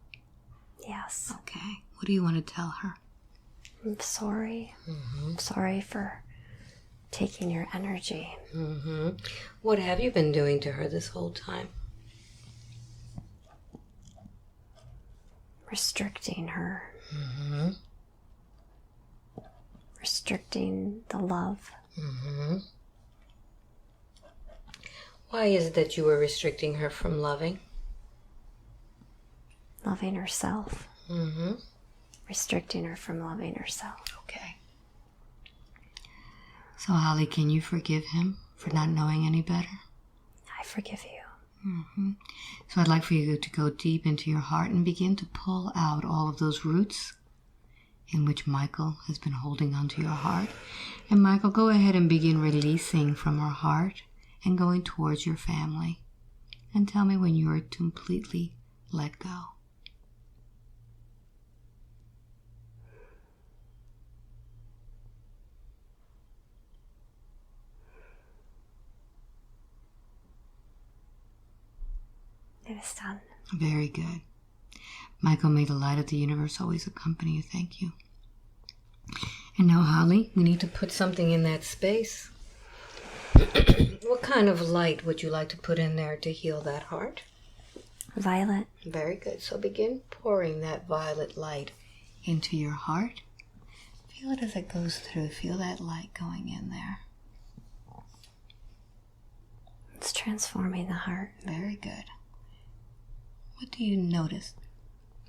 Yes. Okay. What do you want to tell her? I'm sorry. I'm sorry for taking your energy. What have you been doing to her this whole time? Restricting her. Restricting the love. Why is it that you were restricting her from loving? Loving herself. Restricting her from loving herself. Okay. So, Holly, can you forgive him for not knowing any better? I forgive you. So I'd like for you to go deep into your heart and begin to pull out all of those roots in which Michael has been holding onto your heart. And Michael, go ahead and begin releasing from our heart and going towards your family. And tell me when you are completely let go. It is done. Very good. Michael, may the light of the universe always accompany you. Thank you. And now, Holly, we need to put something in that space. What kind of light would you like to put in there to heal that heart? Violet. Very good. So begin pouring that violet light into your heart. Feel it as it goes through. Feel that light going in there. It's transforming the heart. Very good. What do you notice?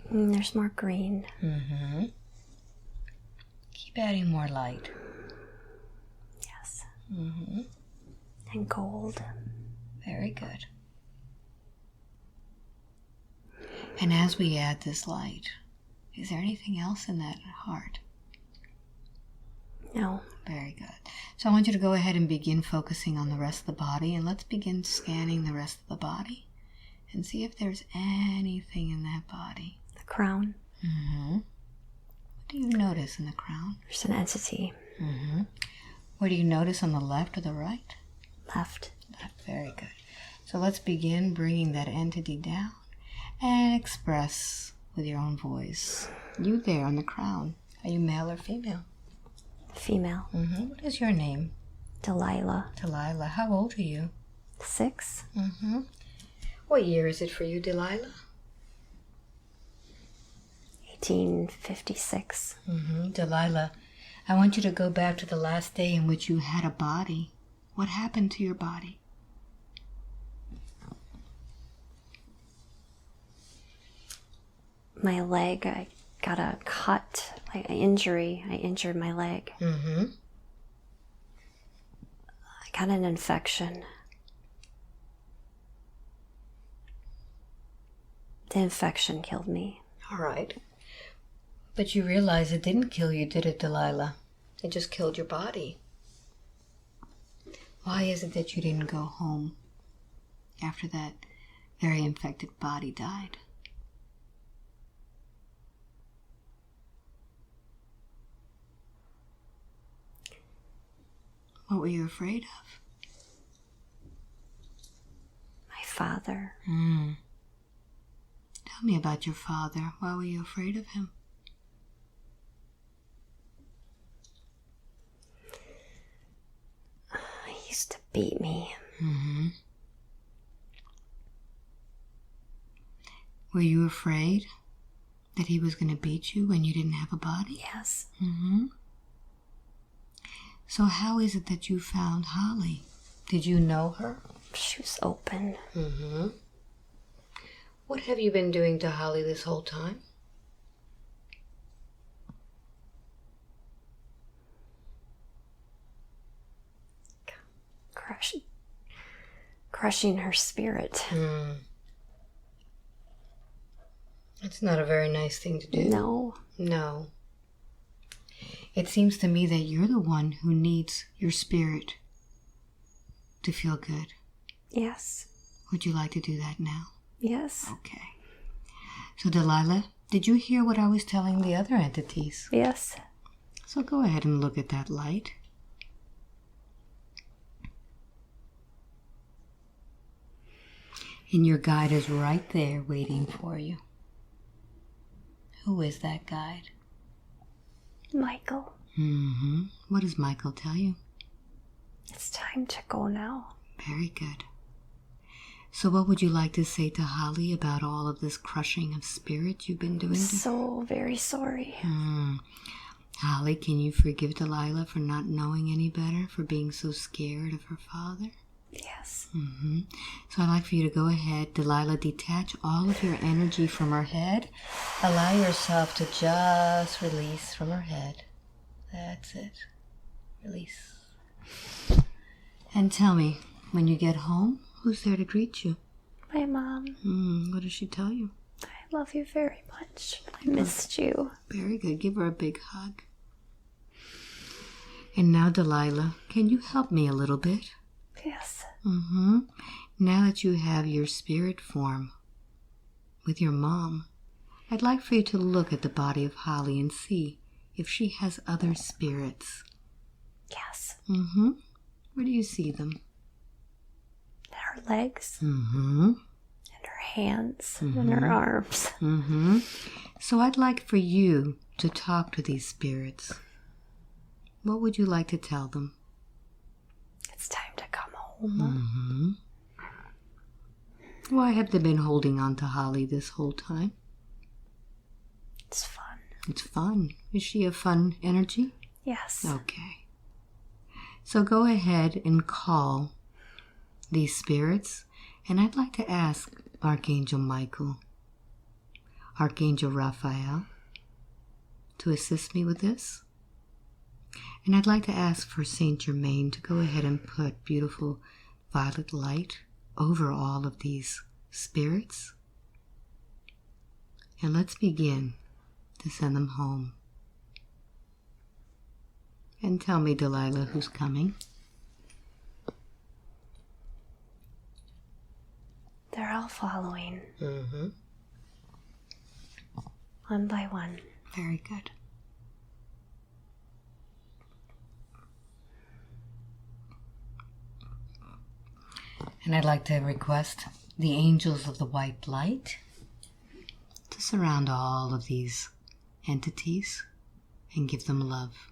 There's more green. Keep adding more light. Yes. And gold. Very good. And as we add this light, is there anything else in that heart? No. Very good. So I want you to go ahead and begin focusing on the rest of the body, and let's begin scanning the rest of the body and see if there's anything in that body. The crown. What do you notice in the crown? There's an entity. What do you notice on the left or the right? Left. Left. Very good. So let's begin bringing that entity down and express with your own voice. You there on the crown. Are you male or female? Female. What is your name? Delilah. Delilah. How old are you? 6. What year is it for you, Delilah? 1856. Delilah, I want you to go back to the last day in which you had a body. What happened to your body? My leg, I got a cut, like an injury. I injured my leg. I got an infection. The infection killed me. All right. But you realize it didn't kill you, did it, Delilah? It just killed your body. Why is it that you didn't go home after that very infected body died? What were you afraid of? My father. Tell me about your father. Why were you afraid of him? He used to beat me. Were you afraid that he was going to beat you when you didn't have a body? Yes. So how is it that you found Holly? Did you know her? She was open. What have you been doing to Holly this whole time? Crushing her spirit. It's not a very nice thing to do. No. No. It seems to me that you're the one who needs your spirit to feel good. Yes. Would you like to do that now? Yes. Okay. So, Delilah, did you hear what I was telling the other entities? Yes. So go ahead and look at that light. And your guide is right there waiting for you. Who is that guide? Michael. What does Michael tell you? It's time to go now. Very good. So what would you like to say to Holly about all of this crushing of spirit you've been doing? So very sorry. Holly, can you forgive Delilah for not knowing any better, for being so scared of her father? Yes. So I'd like for you to go ahead, Delilah, detach all of your energy from her head. Allow yourself to just release from her head. That's it. Release. And tell me, when you get home, who's there to greet you? My mom. What does she tell you? I love you very much. I missed you. Very good. Give her a big hug. And now, Delilah, can you help me a little bit? Yes. Now that you have your spirit form with your mom, I'd like for you to look at the body of Holly and see if she has other spirits. Yes. Where do you see them? Her legs. And her hands. And her arms. So I'd like for you to talk to these spirits. What would you like to tell them? It's time to come home. Why have they been holding on to Holly this whole time? It's fun. It's fun. Is she a fun energy? Yes. Okay. So go ahead and call these spirits, and I'd like to ask Archangel Michael, Archangel Raphael, to assist me with this. And I'd like to ask for Saint Germain to go ahead and put beautiful violet light over all of these spirits. And let's begin to send them home. And tell me, Delilah, who's coming? They're all following. One by one. Very good. And I'd like to request the angels of the white light to surround all of these entities and give them love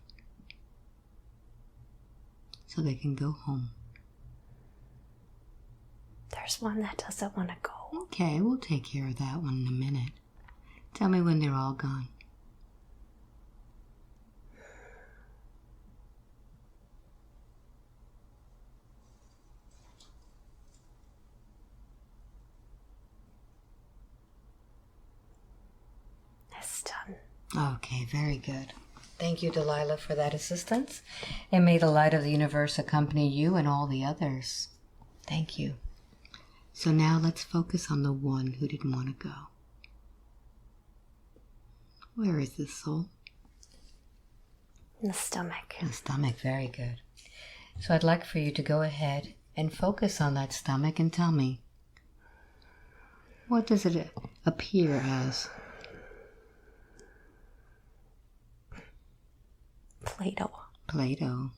so they can go home. There's one that doesn't want to go. Okay, we'll take care of that one in a minute. Tell me when they're all gone. It's done. Okay, very good. Thank you, Delilah, for that assistance. And may the light of the universe accompany you and all the others. Thank you. So now let's focus on the one who didn't want to go. Where is this soul? In the stomach. The stomach, very good. So I'd like for you to go ahead and focus on that stomach and tell me, what does it appear as? Play-Doh. Play-Doh.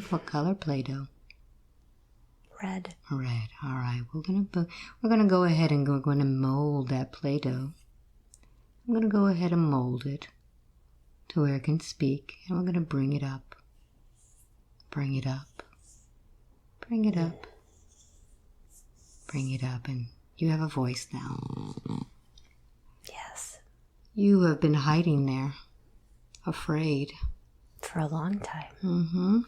What color Play-Doh? Red. Red. All right. We're gonna go ahead and we're going to mold that Play-Doh. I'm gonna go ahead and mold it to where it can speak, and we're gonna bring it up. Bring it up. Bring it up. Bring it up, and you have a voice now. Yes. You have been hiding there, afraid. For a long time.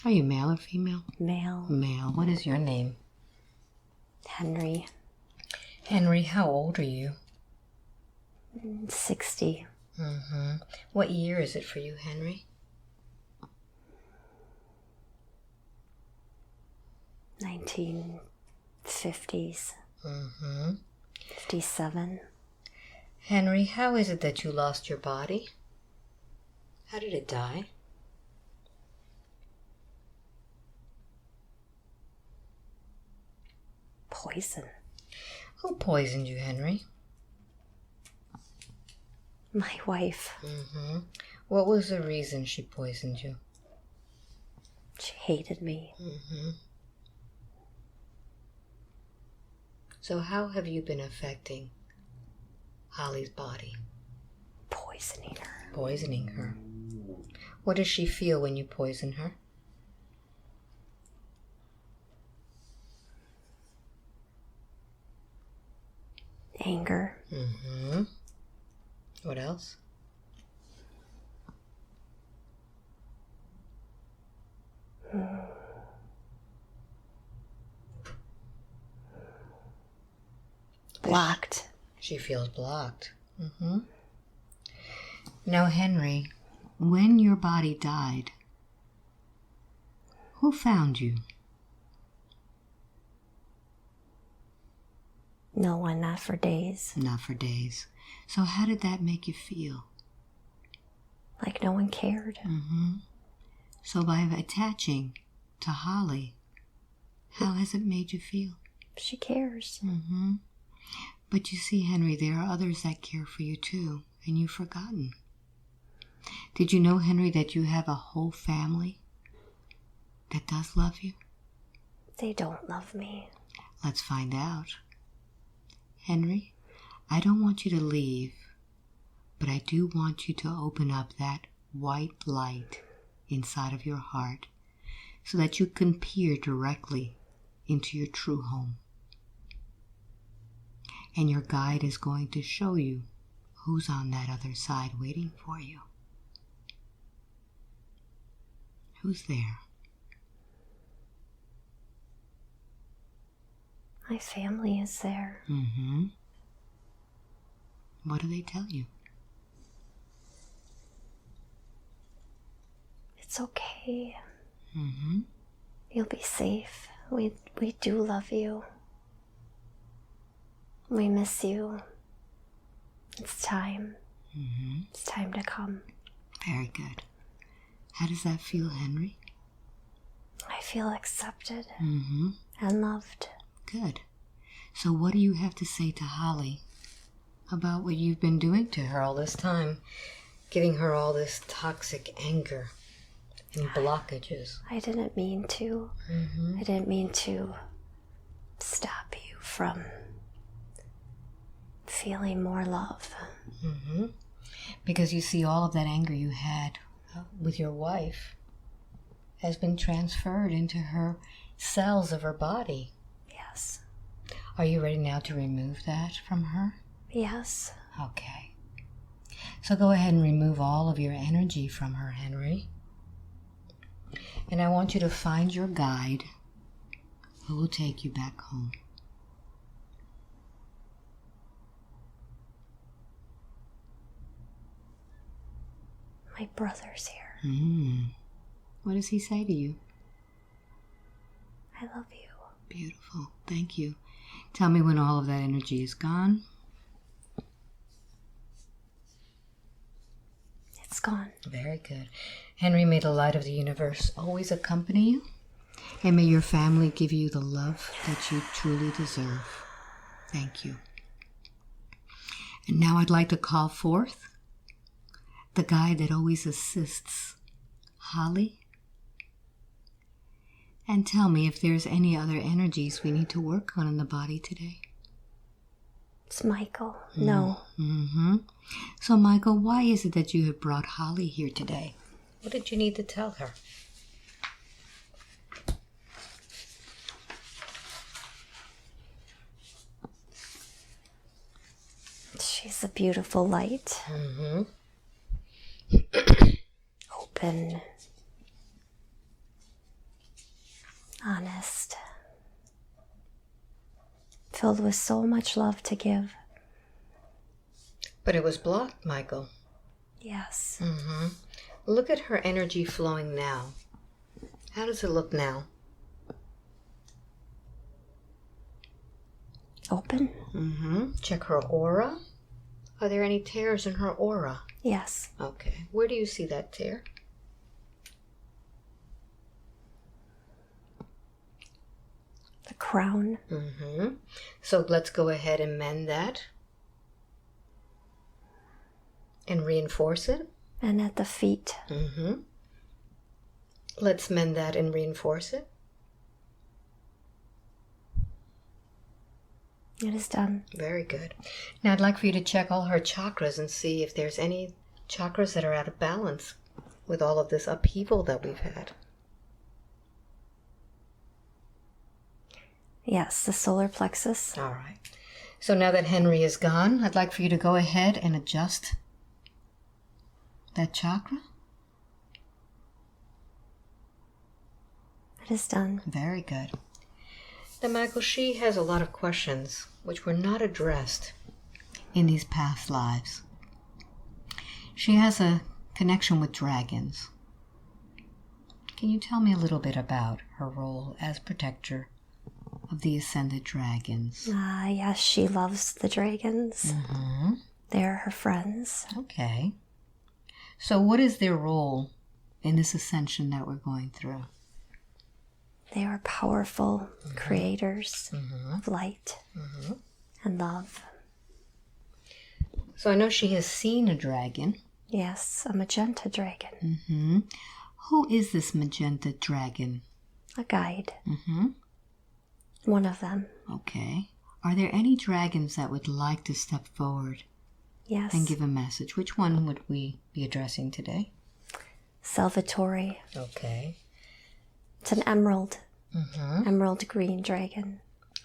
Are you male or female? Male. Male. What is your name? Henry. Henry, how old are you? 60. What year is it for you, Henry? 1950s. 57. Henry, how is it that you lost your body? How did it die? Poison. Who poisoned you, Henry? My wife. What was the reason she poisoned you? She hated me. So how have you been affecting Holly's body? poisoning her. Poisoning her. What does she feel when you poison her? Anger. Mm-hmm. What else? Blocked. She feels blocked. Mm-hmm. Now, Henry, when your body died, who found you? No one, not for days. Not for days. So how did that make you feel? Like no one cared. Mm-hmm. So by attaching to Holly, how has it made you feel? She cares. Mm-hmm. But you see, Henry, there are others that care for you too, and you've forgotten. Did you know, Henry, that you have a whole family that does love you? They don't love me. Let's find out. Henry, I don't want you to leave, but I do want you to open up that white light inside of your heart so that you can peer directly into your true home. And your guide is going to show you who's on that other side waiting for you. Who's there? My family is there. Mm-hmm. What do they tell you? It's okay. Mm-hmm. You'll be safe. We do love you. We miss you. It's time. Mm-hmm. It's time to come. Very good. How does that feel, Henry? I feel accepted Mm-hmm. and loved. Good. So what do you have to say to Holly about what you've been doing to her all this time? Giving her all this toxic anger and blockages. I didn't mean to. Mm-hmm. I didn't mean to stop you from feeling more love. Mm-hmm. Because you see, all of that anger you had with your wife has been transferred into her cells of her body. Yes. Are you ready now to remove that from her? Yes. Okay. So go ahead and remove all of your energy from her, Henry. And I want you to find your guide who will take you back home. My brother's here. What does he say to you? I love you. Beautiful. Thank you. Tell me when all of that energy is gone. It's gone. Very good. Henry, may the light of the universe always accompany you. And may your family give you the love that you truly deserve. Thank you. And now I'd like to call forth the guide that always assists Holly. And tell me if there's any other energies we need to work on in the body today. It's Michael. No. Mm-hmm. So, Michael, why is it that you have brought Holly here today? What did you need to tell her? She's a beautiful light. Mm-hmm. Open. Honest. Filled with so much love to give. But it was blocked, Michael. Yes. Mm-hmm. Look at her energy flowing now. How does it look now? Open? Mm-hmm. Check her aura. Are there any tears in her aura? Yes. Okay. Where do you see that tear? The crown. Mm-hmm. So let's go ahead and mend that. And reinforce it. And at the feet. Mm-hmm. Let's mend that and reinforce it. It is done. Very good. Now I'd like for you to check all her chakras and see if there's any chakras that are out of balance with all of this upheaval that we've had. Yes, the solar plexus. All right. So now that Henry is gone, I'd like for you to go ahead and adjust that chakra. It is done. Very good. Now, Michael, she has a lot of questions which were not addressed in these past lives. She has a connection with dragons. Can you tell me a little bit about her role as protector of the ascended dragons? Yes, she loves the dragons. Mm-hmm. They're her friends. Okay. So what is their role in this ascension that we're going through? They are powerful creators of light and love. So I know she has seen a dragon. Yes, a magenta dragon. Who is this magenta dragon? A guide. One of them. Okay. Are there any dragons that would like to step forward Yes. and give a message? Which one would we be addressing today? Salvatore. Okay. It's an emerald. Emerald green dragon.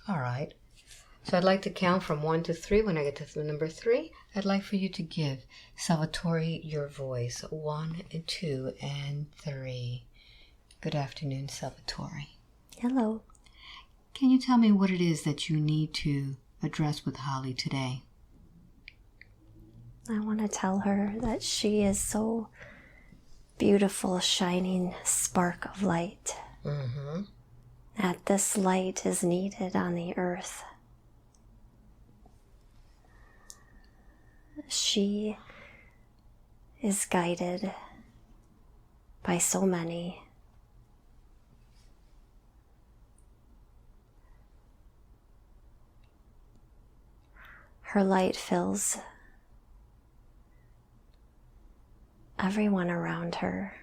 All right. So I'd like to count from 1 to 3. When I get to the number 3, I'd like for you to give Salvatore your voice. 1, 2, and 3. Good afternoon, Salvatore. Hello. Can you tell me what it is that you need to address with Holly today? I want to tell her that she is so beautiful, shining spark of light. That this light is needed on the earth. She is guided by so many. Her light fills everyone around her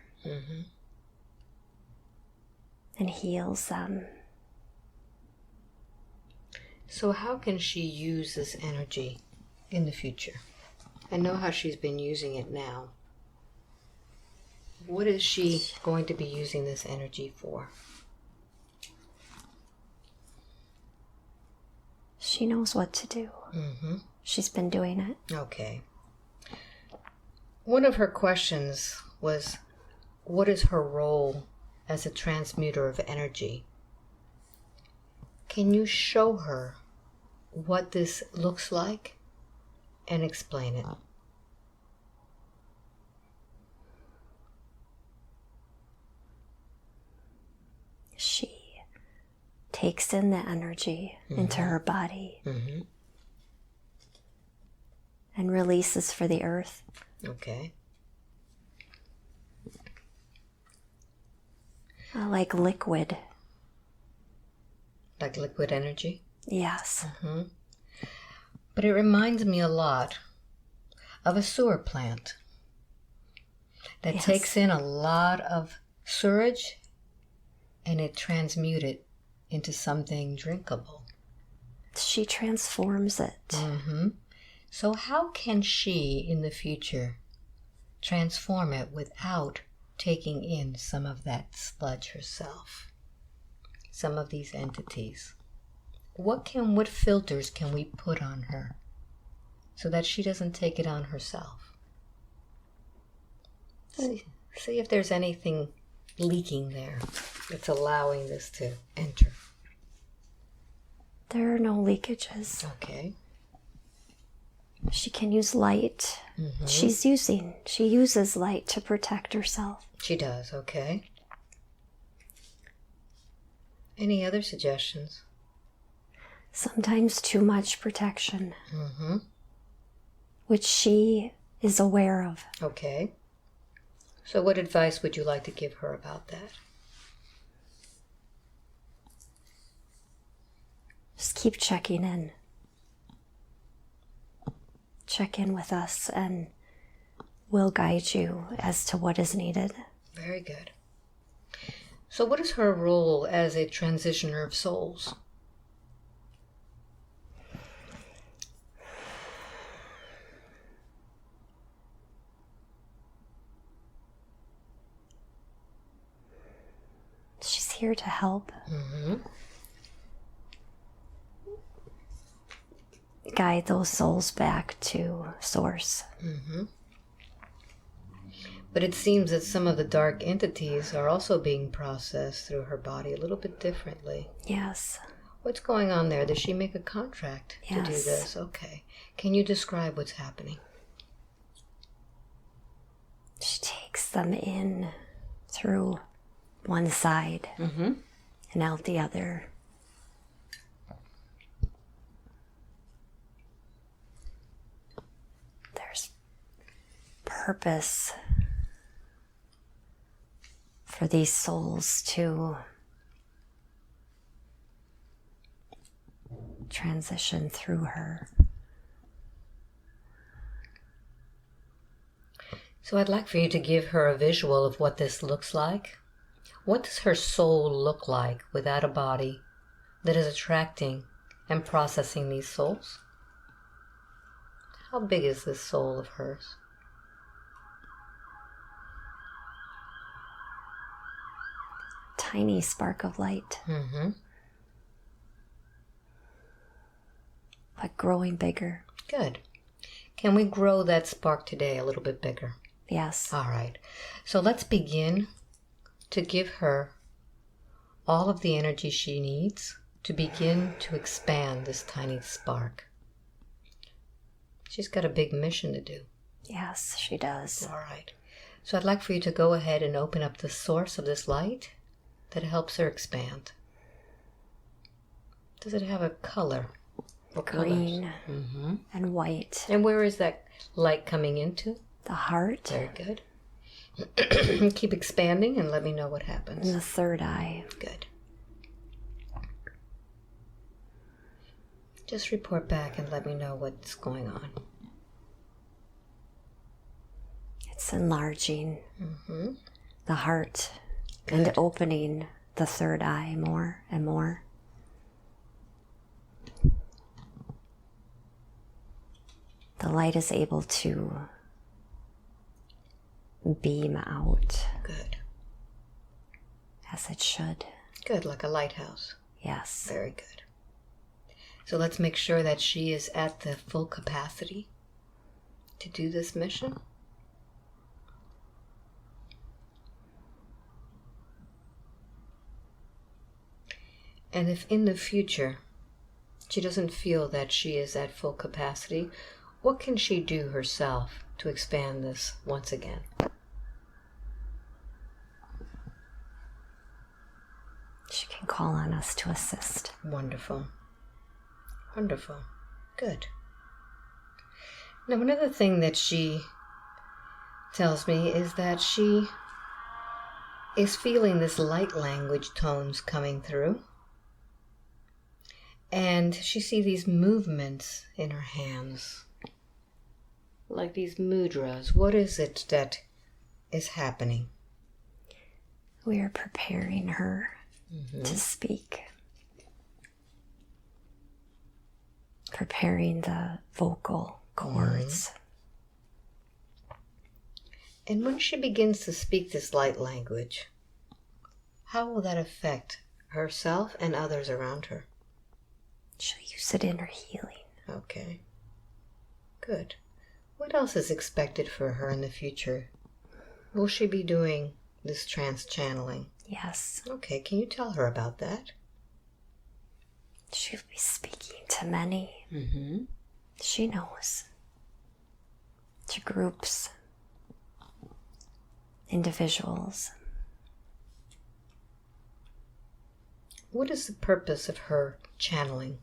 and heals them. So how can she use this energy in the future? I know how she's been using it now. What is she going to be using this energy for? She knows what to do. She's been doing it. Okay. One of her questions was, what is her role as a transmuter of energy? Can you show her what this looks like and explain it? She takes in the energy into her body and releases for the earth. Okay. Like liquid. Like liquid energy? Yes. But it reminds me a lot of a sewer plant that takes in a lot of sewage and it transmutes it into something drinkable. She transforms it. So how can she in the future transform it without taking in some of that sludge herself? Some of these entities. What filters can we put on her so that she doesn't take it on herself? See if there's anything leaking there that's allowing this to enter. There are no leakages. Okay. She can use light. She uses light to protect herself. She does, okay. Any other suggestions? Sometimes too much protection, which she is aware of. Okay. So what advice would you like to give her about that? Just keep checking in. Check in with us and we'll guide you as to what is needed. Very good. So what is her role as a transitioner of souls? here to help. Guide those souls back to source. But it seems that some of the dark entities are also being processed through her body a little bit differently. Yes. What's going on there? Does she make a contract to do Yes. this? Okay. Can you describe what's happening? She takes them in through one side and out the other. There's purpose for these souls to transition through her. So I'd like for you to give her a visual of what this looks like. What does her soul look like without a body that is attracting and processing these souls? How big is this soul of hers? Tiny spark of light, but growing bigger. Good. Can we grow that spark today a little bit bigger? Yes. All right. So let's begin to give her all of the energy she needs to begin to expand this tiny spark. She's got a big mission to do. Yes, she does. All right. So I'd like for you to go ahead and open up the source of this light that helps her expand. Does it have a color? Or Green and white. And where is that light coming into? The heart. Very good. Keep expanding and let me know what happens. And the third eye. Good. Just report back and let me know what's going on. It's enlarging the heart and opening the third eye more and more. The light is able to beam out. Good. As it should. Good, like a lighthouse. Yes. Very good. So let's make sure that she is at the full capacity to do this mission. And if in the future she doesn't feel that she is at full capacity, what can she do herself to expand this once again? She can call on us to assist. Wonderful. Wonderful. Good. Now, another thing that she tells me is that she is feeling this light language tones coming through. And she sees these movements in her hands, like these mudras. What is it that is happening? We are preparing her to speak. Preparing the vocal cords. And when she begins to speak this light language, how will that affect herself and others around her? She'll use it in her healing. Okay. Good. What else is expected for her in the future? Will she be doing this trance channeling? Yes. Okay, can you tell her about that? She'll be speaking to many. She knows. To groups. Individuals. What is the purpose of her channeling?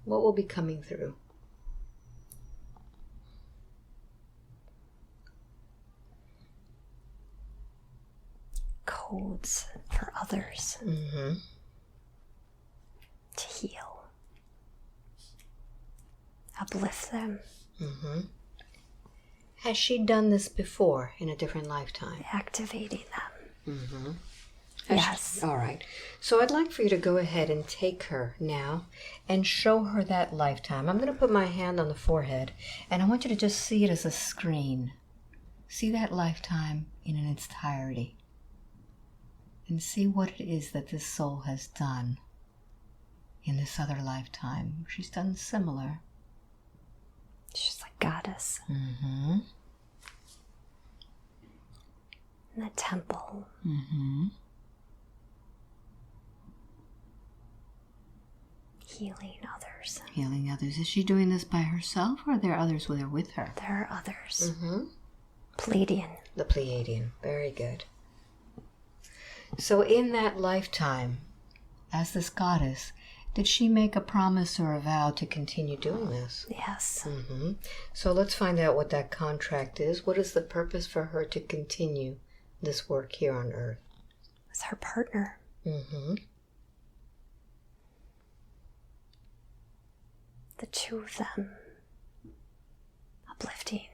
What will be coming through? Codes for others. To heal. Uplift them. Has she done this before in a different lifetime? Activating them. Yes. All right. So I'd like for you to go ahead and take her now and show her that lifetime. I'm going to put my hand on the forehead and I want you to just see it as a screen. See that lifetime in its entirety. and see what it is that this soul has done in this other lifetime. She's done similar. She's like goddess. Mm-hmm. In the temple. Mm-hmm. Healing others. Healing others. Is she doing this by herself, or are there others with her? There are others. Mm-hmm. Pleiadian. The Pleiadian. Very good. So in that lifetime, as this goddess, did she make a promise or a vow to continue doing this? Yes. Mm-hmm. So let's find out what that contract is. What is the purpose for her to continue this work here on Earth? As her partner. Mm-hmm. The two of them uplifting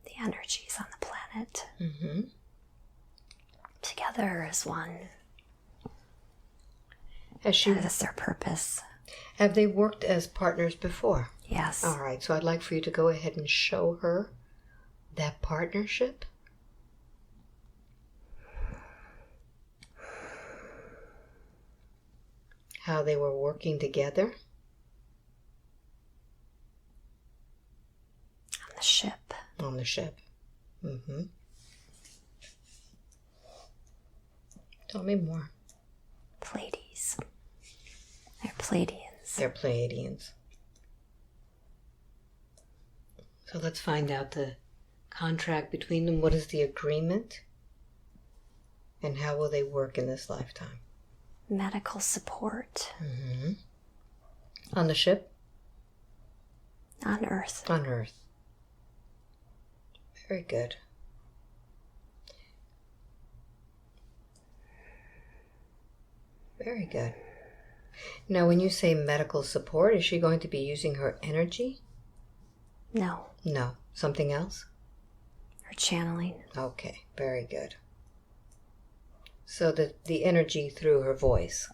the energies on the planet. Mm-hmm. Together as one. That is their purpose. Have they worked as partners before? Yes. All right, so I'd like for you to go ahead and show her that partnership. How they were working together. On the ship. On the ship. Mm-hmm. Tell me more. Pleiades. They're Pleiadians. They're Pleiadians. So let's find out the contract between them. What is the agreement? And how will they work in this lifetime? Medical support. Mm-hmm. On the ship? On Earth. On Earth. Very good. Very good. Now, when you say medical support, is she going to be using her energy? No. No. Something else? Her channeling. Okay, very good. So the energy through her voice?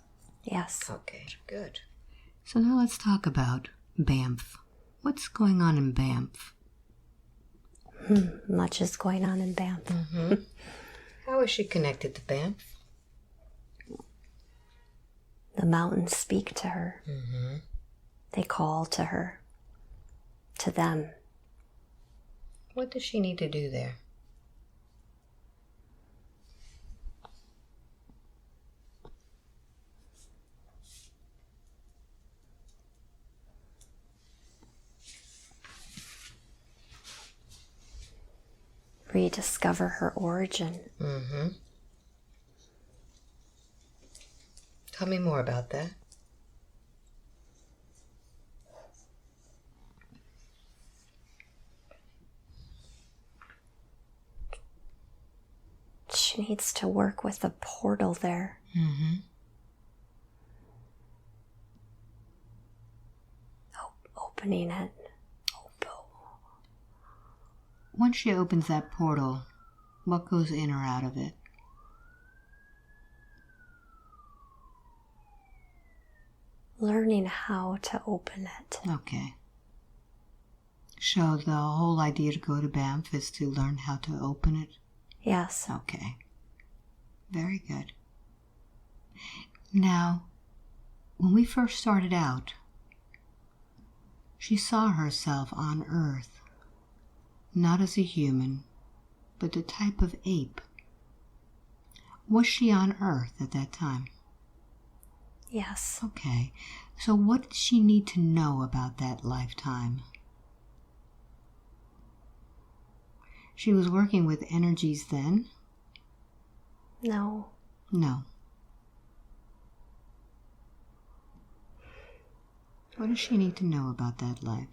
Yes. Okay, good. So now let's talk about Banff. What's going on in Banff? Much is going on in Banff. Mm-hmm. How is she connected to Banff? The mountains speak to her. Mm-hmm. They call to her. To them. What does she need to do there? Rediscover her origin. Mm-hmm. Tell me more about that. She needs to work with the portal there. Mm-hmm. Opening it. Once she opens that portal, what goes in or out of it? Learning how to open it. Okay. So the whole idea to go to Banff is to learn how to open it? Yes. Okay. Very good. Now, when we first started out, she saw herself on Earth, not as a human, but a type of ape. Was she on Earth at that time? Yes. Okay. So what did she need to know about that lifetime? She was working with energies then? No. No. What does she need to know about that life?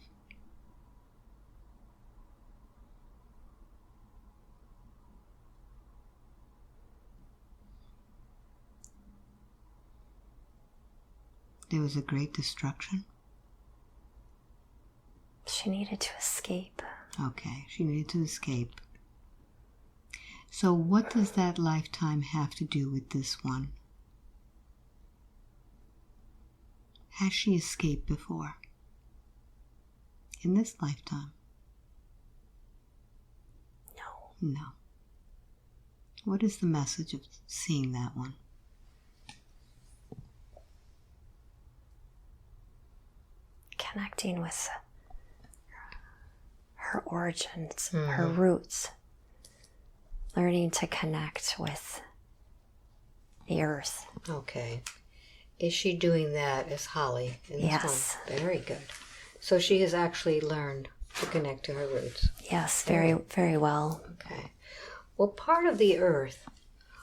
There was a great destruction? She needed to escape. Okay, she needed to escape. So what does that lifetime have to do with this one? Has she escaped before? In this lifetime? No. No. What is the message of seeing that one? Connecting with her origins, her roots. Learning to connect with the earth. Okay. Is she doing that as Holly in this Yes. one? Very good. So she has actually learned to connect to her roots. Yes, very, very well. Okay. Well, part of the earth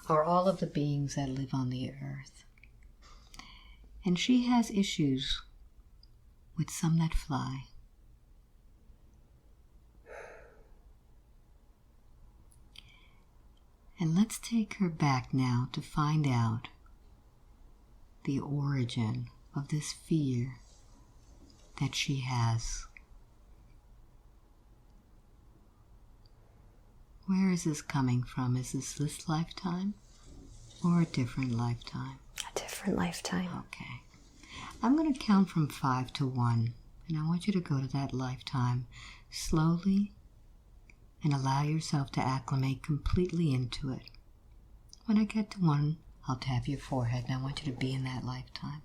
are all of the beings that live on the earth. And she has issues with some that fly. And let's take her back now to find out the origin of this fear that she has. Where is this coming from? Is this lifetime or a different lifetime? A different lifetime. Okay. I'm going to count from 5 to 1, and I want you to go to that lifetime slowly and allow yourself to acclimate completely into it. When I get to 1, I'll tap your forehead, and I want you to be in that lifetime.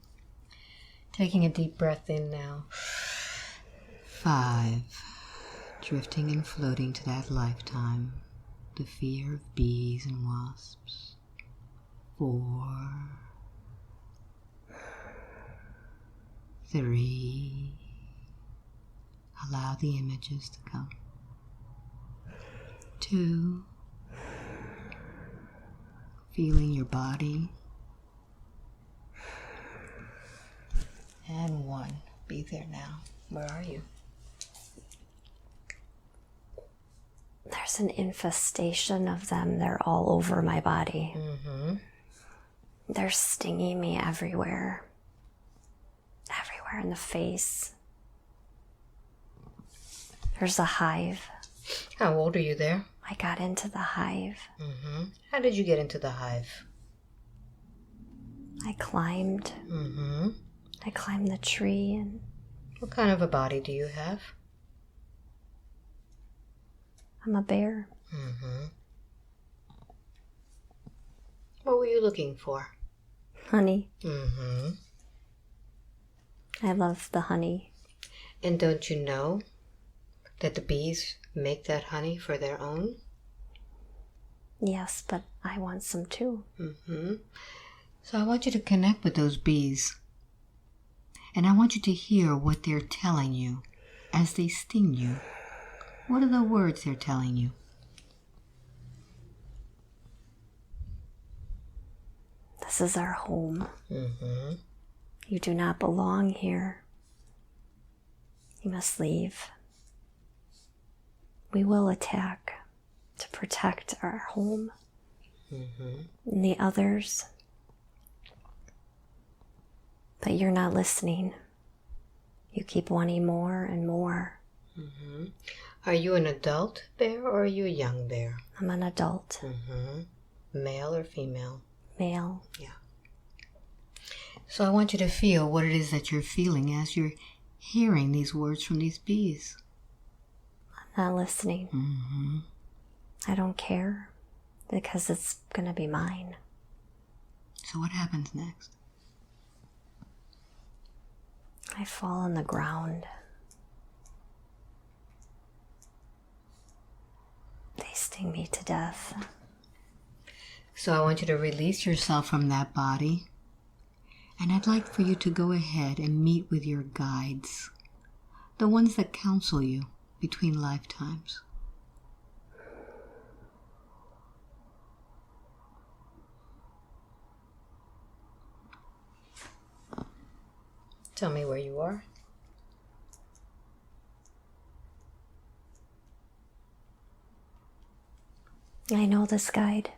Taking a deep breath in now. 5. Drifting and floating to that lifetime. The fear of bees and wasps. 4. 3. Allow the images to come. 2. Feeling your body. And 1. Be there now. Where are you? There's an infestation of them. They're all over my body. They're stinging me everywhere. Everywhere in the face. There's a hive. How old are you there? I got into the hive. How did you get into the hive? I climbed. I climbed the tree. And What kind of a body do you have? I'm a bear. What were you looking for? Honey. I love the honey. And don't you know that the bees make that honey for their own? Yes, but I want some too. So I want you to connect with those bees. And I want you to hear what they're telling you as they sting you. What are the words they're telling you? This is our home. You do not belong here. You must leave. We will attack to protect our home and the others. But you're not listening. You keep wanting more and more. Are you an adult bear or are you a young bear? I'm an adult. Male or female? Male. Yeah. So I want you to feel what it is that you're feeling as you're hearing these words from these bees. I'm not listening. I don't care because it's going to be mine. So what happens next? I fall on the ground. They sting me to death. So I want you to release yourself from that body. And I'd like for you to go ahead and meet with your guides. The ones that counsel you between lifetimes. Tell me where you are. I know this guide.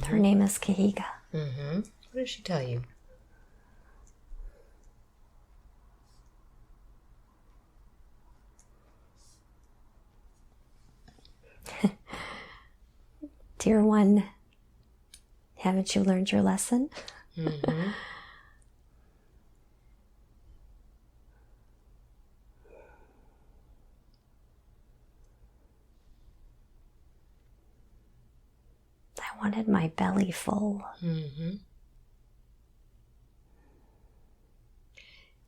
Her name is Kahiga. What does she tell you? Dear one, haven't you learned your lesson? I I wanted my belly full. Mm-hmm.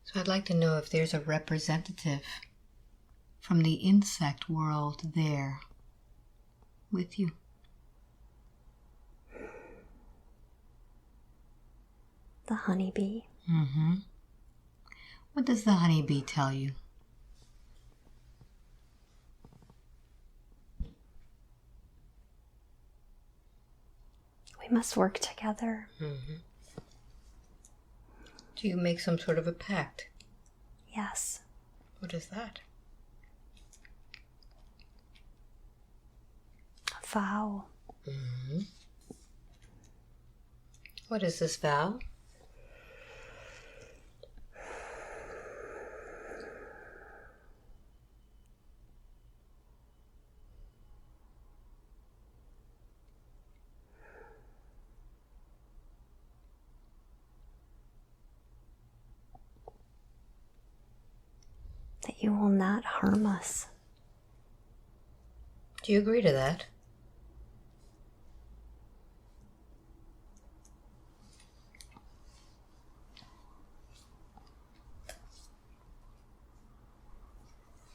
So I'd like to know if there's a representative from the insect world there with you. The honeybee. Mm-hmm. What does the honeybee tell you? We must work together. Mm-hmm. Do you make some sort of a pact? Yes. What is that? A vow. Mm-hmm. What is this vow? That you will not harm us. Do you agree to that?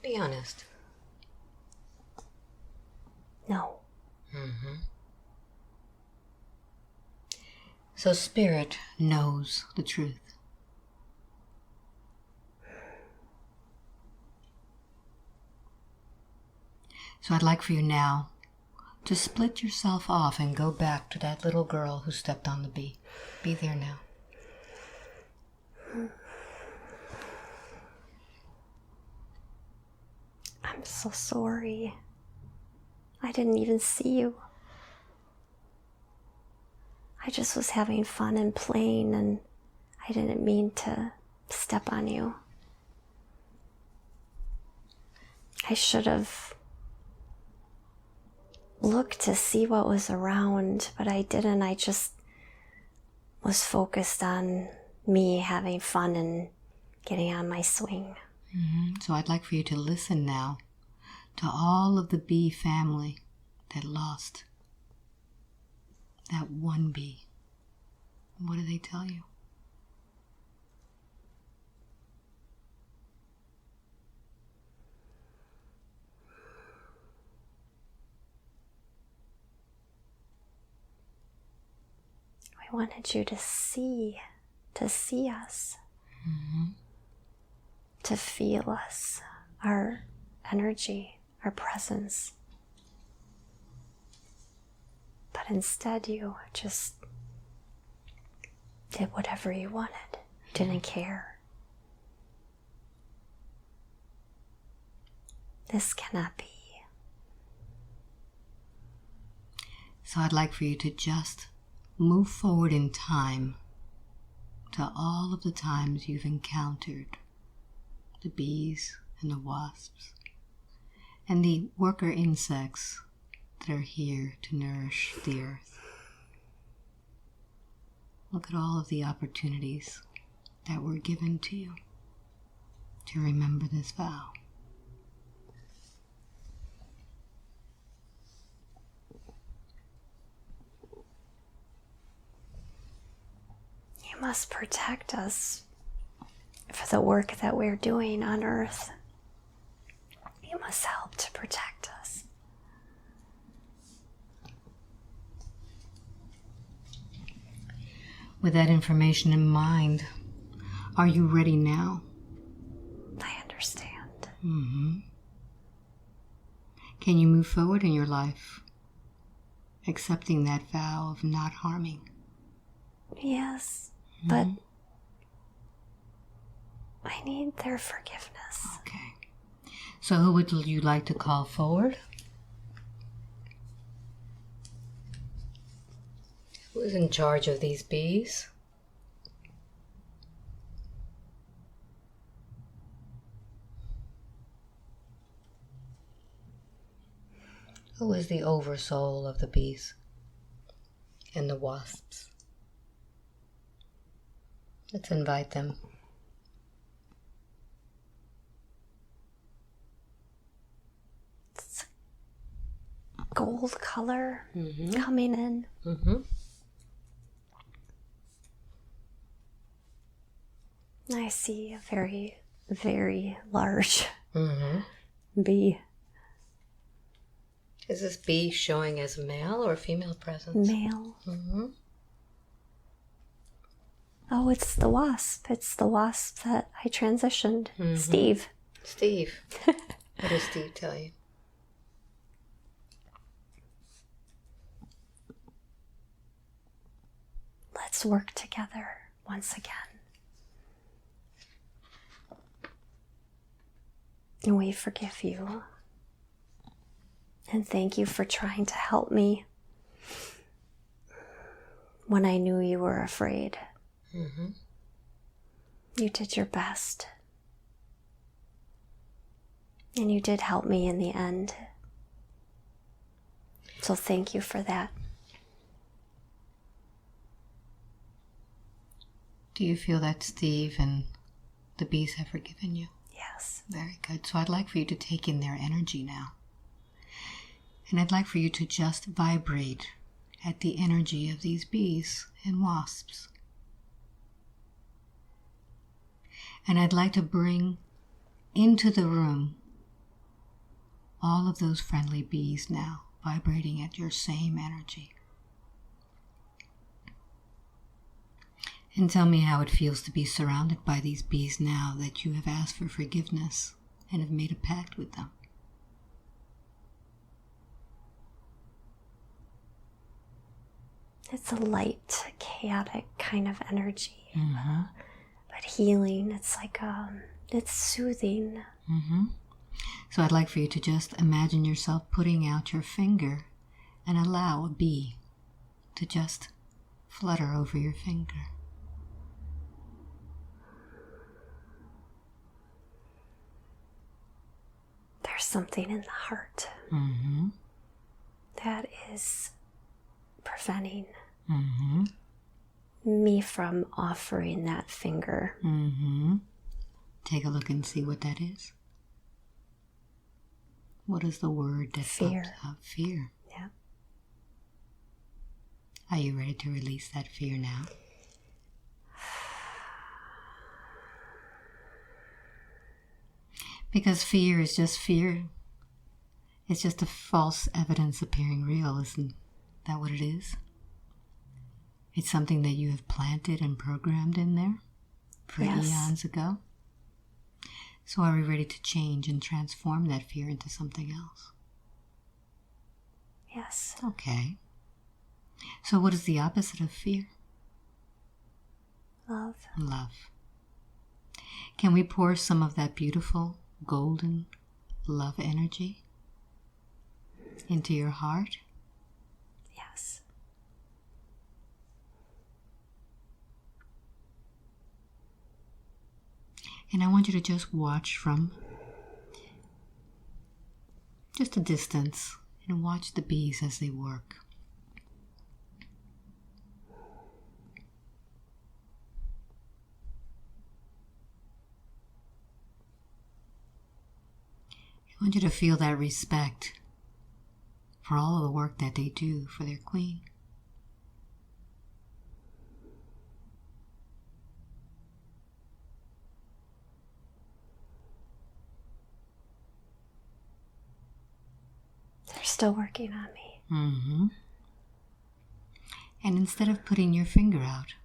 Be honest. No. Mm-hmm. So Spirit knows the truth. So I'd like for you now to split yourself off and go back to that little girl who stepped on the bee. Be there now. I'm so sorry. I didn't even see you. I just was having fun and playing, and I didn't mean to step on you. I should have looked to see what was around, but I didn't. I just was focused on me having fun and getting on my swing. Mm-hmm. So I'd like for you to listen now to all of the bee family that lost that one bee. What do they tell you? I wanted you to see us, Mm-hmm. to feel us, our energy, our presence. But instead you just did whatever you wanted, didn't care. This cannot be. So I'd like for you to just move forward in time to all of the times you've encountered the bees and the wasps and the worker insects that are here to nourish the earth. Look at all of the opportunities that were given to you to remember this vow. You must protect us for the work that we're doing on earth. You must help to protect us. With that information in mind, are you ready now? I understand. Mm-hmm. Can you move forward in your life, accepting that vow of not harming? Yes, but I need their forgiveness. Okay. So who would you like to call forward? Who is in charge of these bees? Who is the oversoul of the bees and the wasps? Let's invite them. gold color coming in. I see a very, very large bee. Is this bee showing as male or female presence? Male. Oh, it's the wasp. It's the wasp that I transitioned. Steve. Steve. What does Steve tell you? Let's work together once again. And we forgive you. And thank you for trying to help me when I knew you were afraid. You did your best. And you did help me in the end. So thank you for that. Do you feel that Steve and the bees have forgiven you? Yes. Very good. So I'd like for you to take in their energy now. And I'd like for you to just vibrate at the energy of these bees and wasps. And I'd like to bring into the room all of those friendly bees now, vibrating at your same energy. And tell me how it feels to be surrounded by these bees now that you have asked for forgiveness and have made a pact with them. It's a light, chaotic kind of energy, but healing. It's like, it's soothing. So I'd like for you to just imagine yourself putting out your finger and allow a bee to just flutter over your finger. There's something in the heart that is preventing me from offering that finger. Take a look and see what that is. What is the word that Fear. pops up? Fear. Yeah. Are you ready to release that fear now? Because fear is just fear. It's just a false evidence appearing real, isn't that what it is? It's something that you have planted and programmed in there for eons ago. So are we ready to change and transform that fear into something else? Yes. Okay. So what is the opposite of fear? Love. Love. Can we pour some of that beautiful golden love energy into your heart? Yes. And I want you to just watch from just a distance and watch the bees as they work. I want you to feel that respect for all of the work that they do for their queen. They're still working on me. And instead of putting your finger out,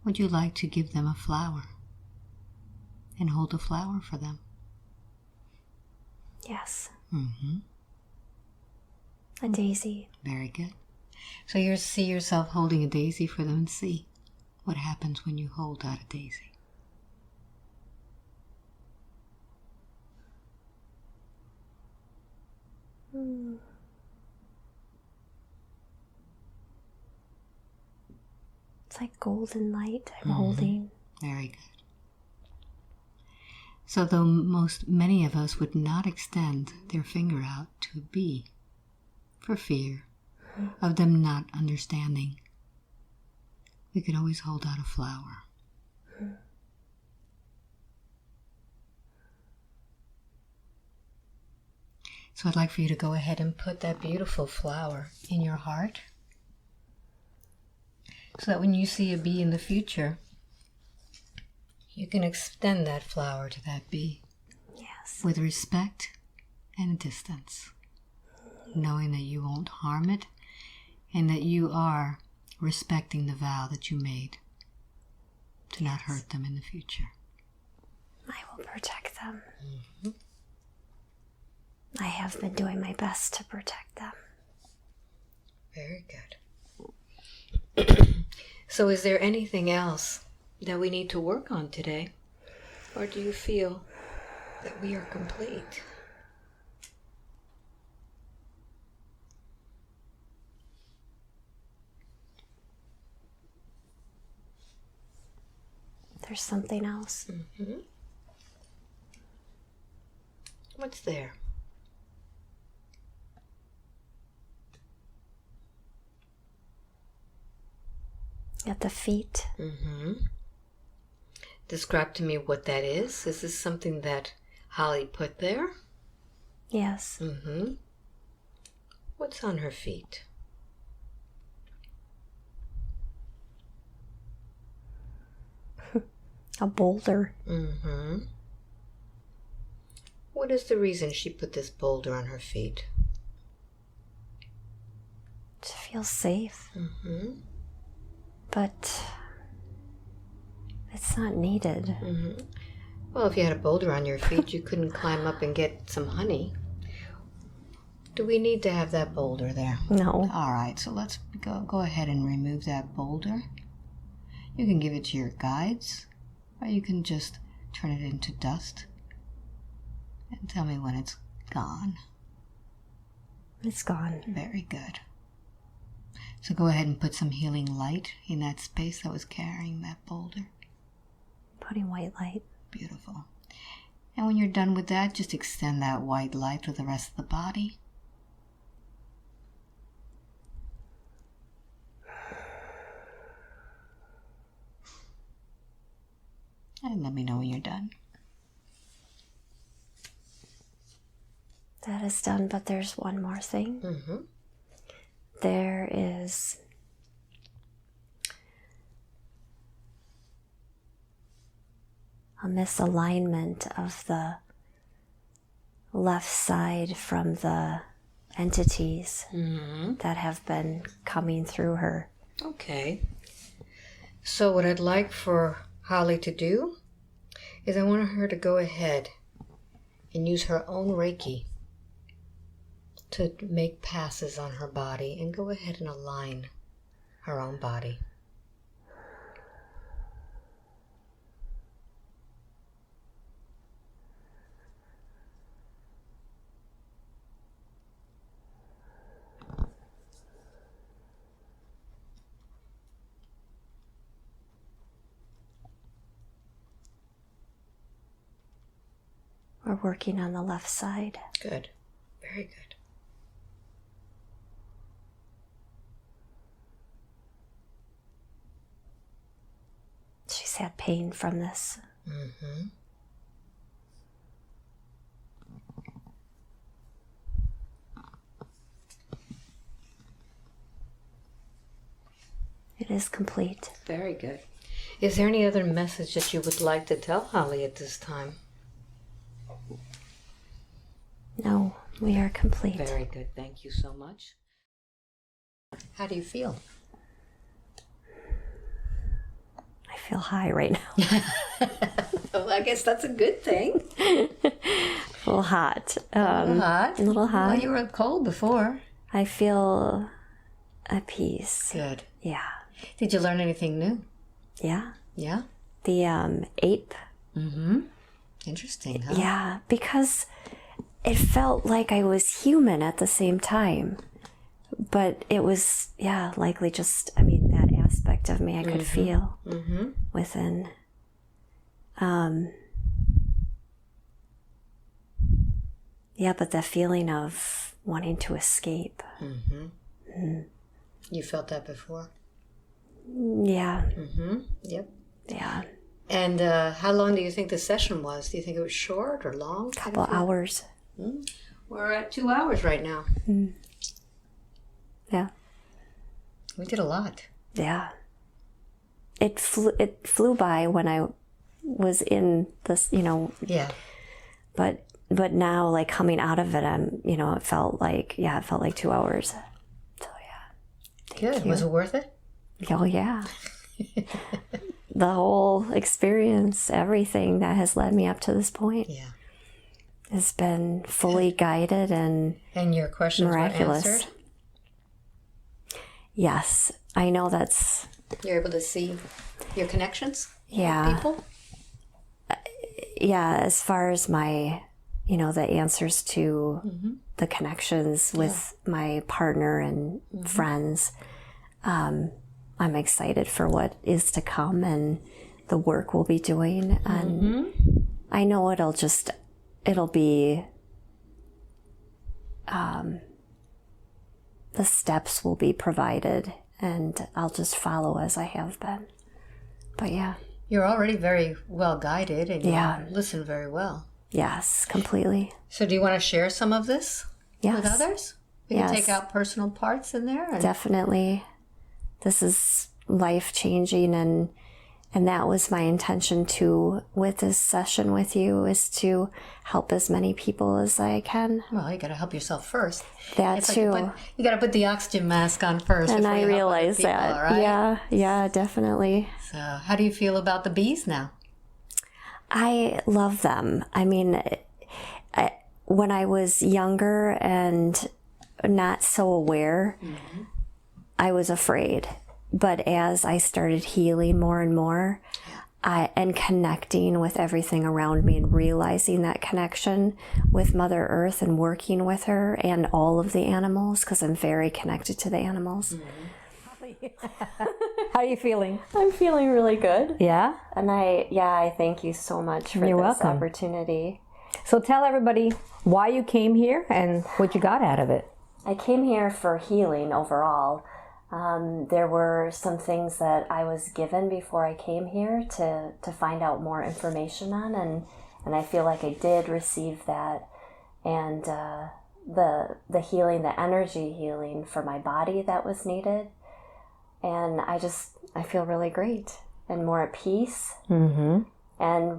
would you like to give them a flower and hold a flower for them? Yes. A daisy. Very good. So you see yourself holding a daisy for them and see what happens when you hold out a daisy. It's like golden light I'm holding. Very good. So though many of us would not extend their finger out to a bee for fear of them not understanding, we could always hold out a flower. So I'd like for you to go ahead and put that beautiful flower in your heart, so that when you see a bee in the future, you can extend that flower to that bee. Yes. With respect and distance, knowing that you won't harm it and that you are respecting the vow that you made to not hurt them in the future. I will protect them. Mm-hmm. I have been doing my best to protect them. Very good. So is there anything else that we need to work on today? Or do you feel that we are complete? There's something else. Mm-hmm. What's there? At the feet. Mm-hmm. Describe to me what that is. Is this something that Holly put there? Yes. Mm-hmm. What's on her feet? A boulder. Mm-hmm. What is the reason she put this boulder on her feet? To feel safe. Mm-hmm. But it's not needed. Mm-hmm. Well, if you had a boulder on your feet, you couldn't climb up and get some honey. Do we need to have that boulder there? No. All right, so let's go ahead and remove that boulder. You can give it to your guides, or you can just turn it into dust and tell me when it's gone. It's gone. Very good. So go ahead and put some healing light in that space that was carrying that boulder. Putting white light. Beautiful. And when you're done with that, just extend that white light to the rest of the body. And let me know when you're done. That is done, but there's one more thing. Mm-hmm. There is a misalignment of the left side from the entities that have been coming through her. Okay. So what I'd like for Holly to do is I want her to go ahead and use her own Reiki to make passes on her body and go ahead and align her own body. We're working on the left side. Good. Very good. She's had pain from this. Mm-hmm. It is complete. Very good. Is there any other message that you would like to tell Holly at this time? No, we are complete. Very good. Thank you so much. How do you feel? I feel high right now. Well, I guess that's a good thing. A little hot. A little hot? A little hot. Well, you were cold before. I feel at peace. Good. Yeah. Did you learn anything new? Yeah. Yeah? The ape. Mm-hmm. Interesting, huh? Yeah, because it felt like I was human at the same time. But it was, likely just, that aspect of me I could feel within. But the feeling of wanting to escape. You felt that before? Yeah. Yep. Yeah. And how long do you think the session was? Do you think it was short or long? Couple hours. We're at 2 hours right now. Yeah. We did a lot. Yeah. It flew by when I was in this, Yeah. But now, like, coming out of it, it felt like 2 hours. So yeah. Good. Was it worth it? Oh yeah. The whole experience, everything that has led me up to this point. Yeah. Has been fully guided and your questions miraculous. were answered? Yes. I know that's... You're able to see your connections Yeah. with people? Yeah, as far as my, the answers to the connections with my partner and friends, I'm excited for what is to come and the work we'll be doing. And I know it'll be, the steps will be provided and I'll just follow as I have been. But yeah. You're already very well guided and you Yeah. listen very well. Yes, completely. So do you want to share some of this with others? We can take out personal parts in there. Definitely. This is life-changing and that was my intention too with this session with you, is to help as many people as I can. Well, you got to help yourself first. That It's too. Like you got to put the oxygen mask on first. And before I you help other realize people, that. right? Yeah, definitely. So how do you feel about the bees now? I love them. I mean, when I was younger and not so aware, I was afraid. But as I started healing more and more, and connecting with everything around me and realizing that connection with Mother Earth and working with her and all of the animals, because I'm very connected to the animals. How are you feeling? I'm feeling really good. Yeah? And I thank you so much for You're this welcome. opportunity. So tell everybody why you came here and what you got out of it. I came here for healing overall. There were some things that I was given before I came here to find out more information on, and I feel like I did receive that. And the healing, the energy healing for my body that was needed. And I feel really great and more at peace. And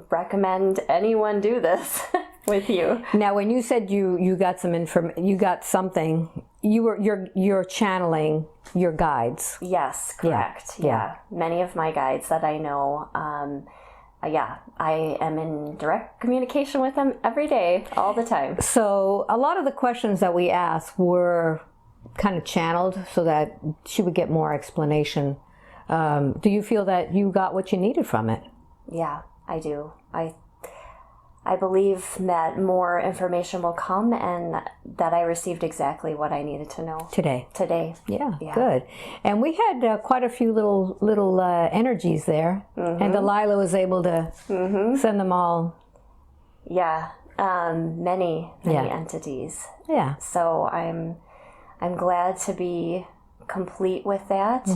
recommend anyone do this with you. Now, when you said you got some you got something, you're channeling your guides. Yes, correct. Yeah. Many of my guides that I know, I am in direct communication with them every day, all the time. So a lot of the questions that we asked were kind of channeled so that she would get more explanation. Do you feel that you got what you needed from it? Yeah, I do. I believe that more information will come and that I received exactly what I needed to know. Today. Yeah. Good. And we had quite a few little energies there, and Delilah was able to send them all. Yeah, many entities. Yeah. So I'm glad to be complete with that.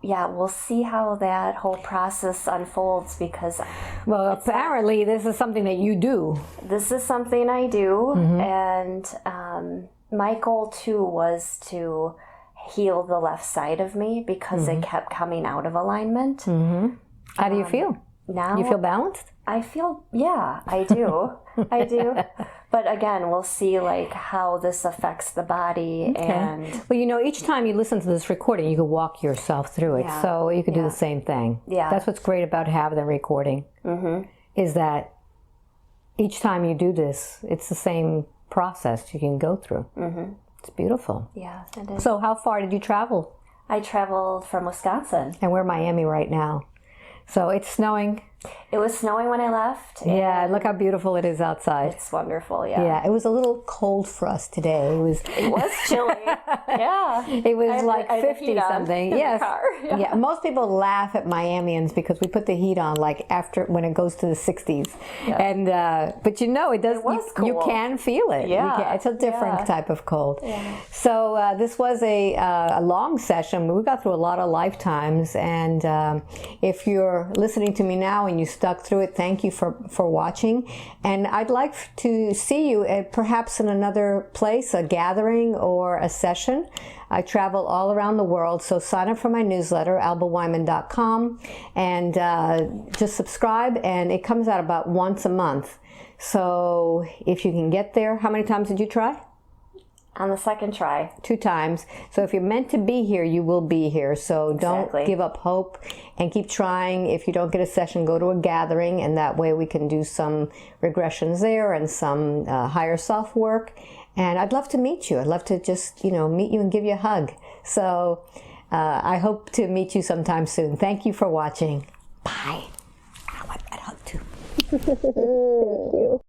And we'll see how that whole process unfolds, because Well, apparently this is something that you do. this is something I do. And my goal too was to heal the left side of me because it kept coming out of alignment. How do you feel? Now You feel balanced? I feel, I do. I do. But again, we'll see like how this affects the body. And Well, each time you listen to this recording, you can walk yourself through it. Yeah. So you could do the same thing. Yeah. That's what's great about having the recording, is that each time you do this, it's the same process you can go through. It's beautiful. yeah, it is. So how far did you travel? I traveled from Wisconsin. And we're in Miami right now. So it's snowing. It was snowing when I left. Yeah, look how beautiful it is outside. It's wonderful, yeah. Yeah, it was a little cold for us today. It was chilly. Yeah. It was like I had the 50 heat on something. in the Yes. car. Yeah. Most people laugh at Miamians because we put the heat on like after when it goes to the 60s. And but it does. was You cool. can feel it. Yeah. It's a different Yeah. type of cold. So this was a long session. We got through a lot of lifetimes. And if you're listening to me now and and you stuck through it. Thank you for watching. And I'd like to see you at perhaps in another place, a gathering or a session. I travel all around the world, so sign up for my newsletter, albaweinman.com, and just subscribe, and it comes out about once a month. So if you can get there, how many times did you try? On the second try. 2 times. So if you're meant to be here, you will be here. So don't give up hope and keep trying. If you don't get a session, go to a gathering, and that way we can do some regressions there and some higher self work. And I'd love to meet you. I'd love to just, meet you and give you a hug. So I hope to meet you sometime soon. Thank you for watching. Bye. I want that hug too. Thank you.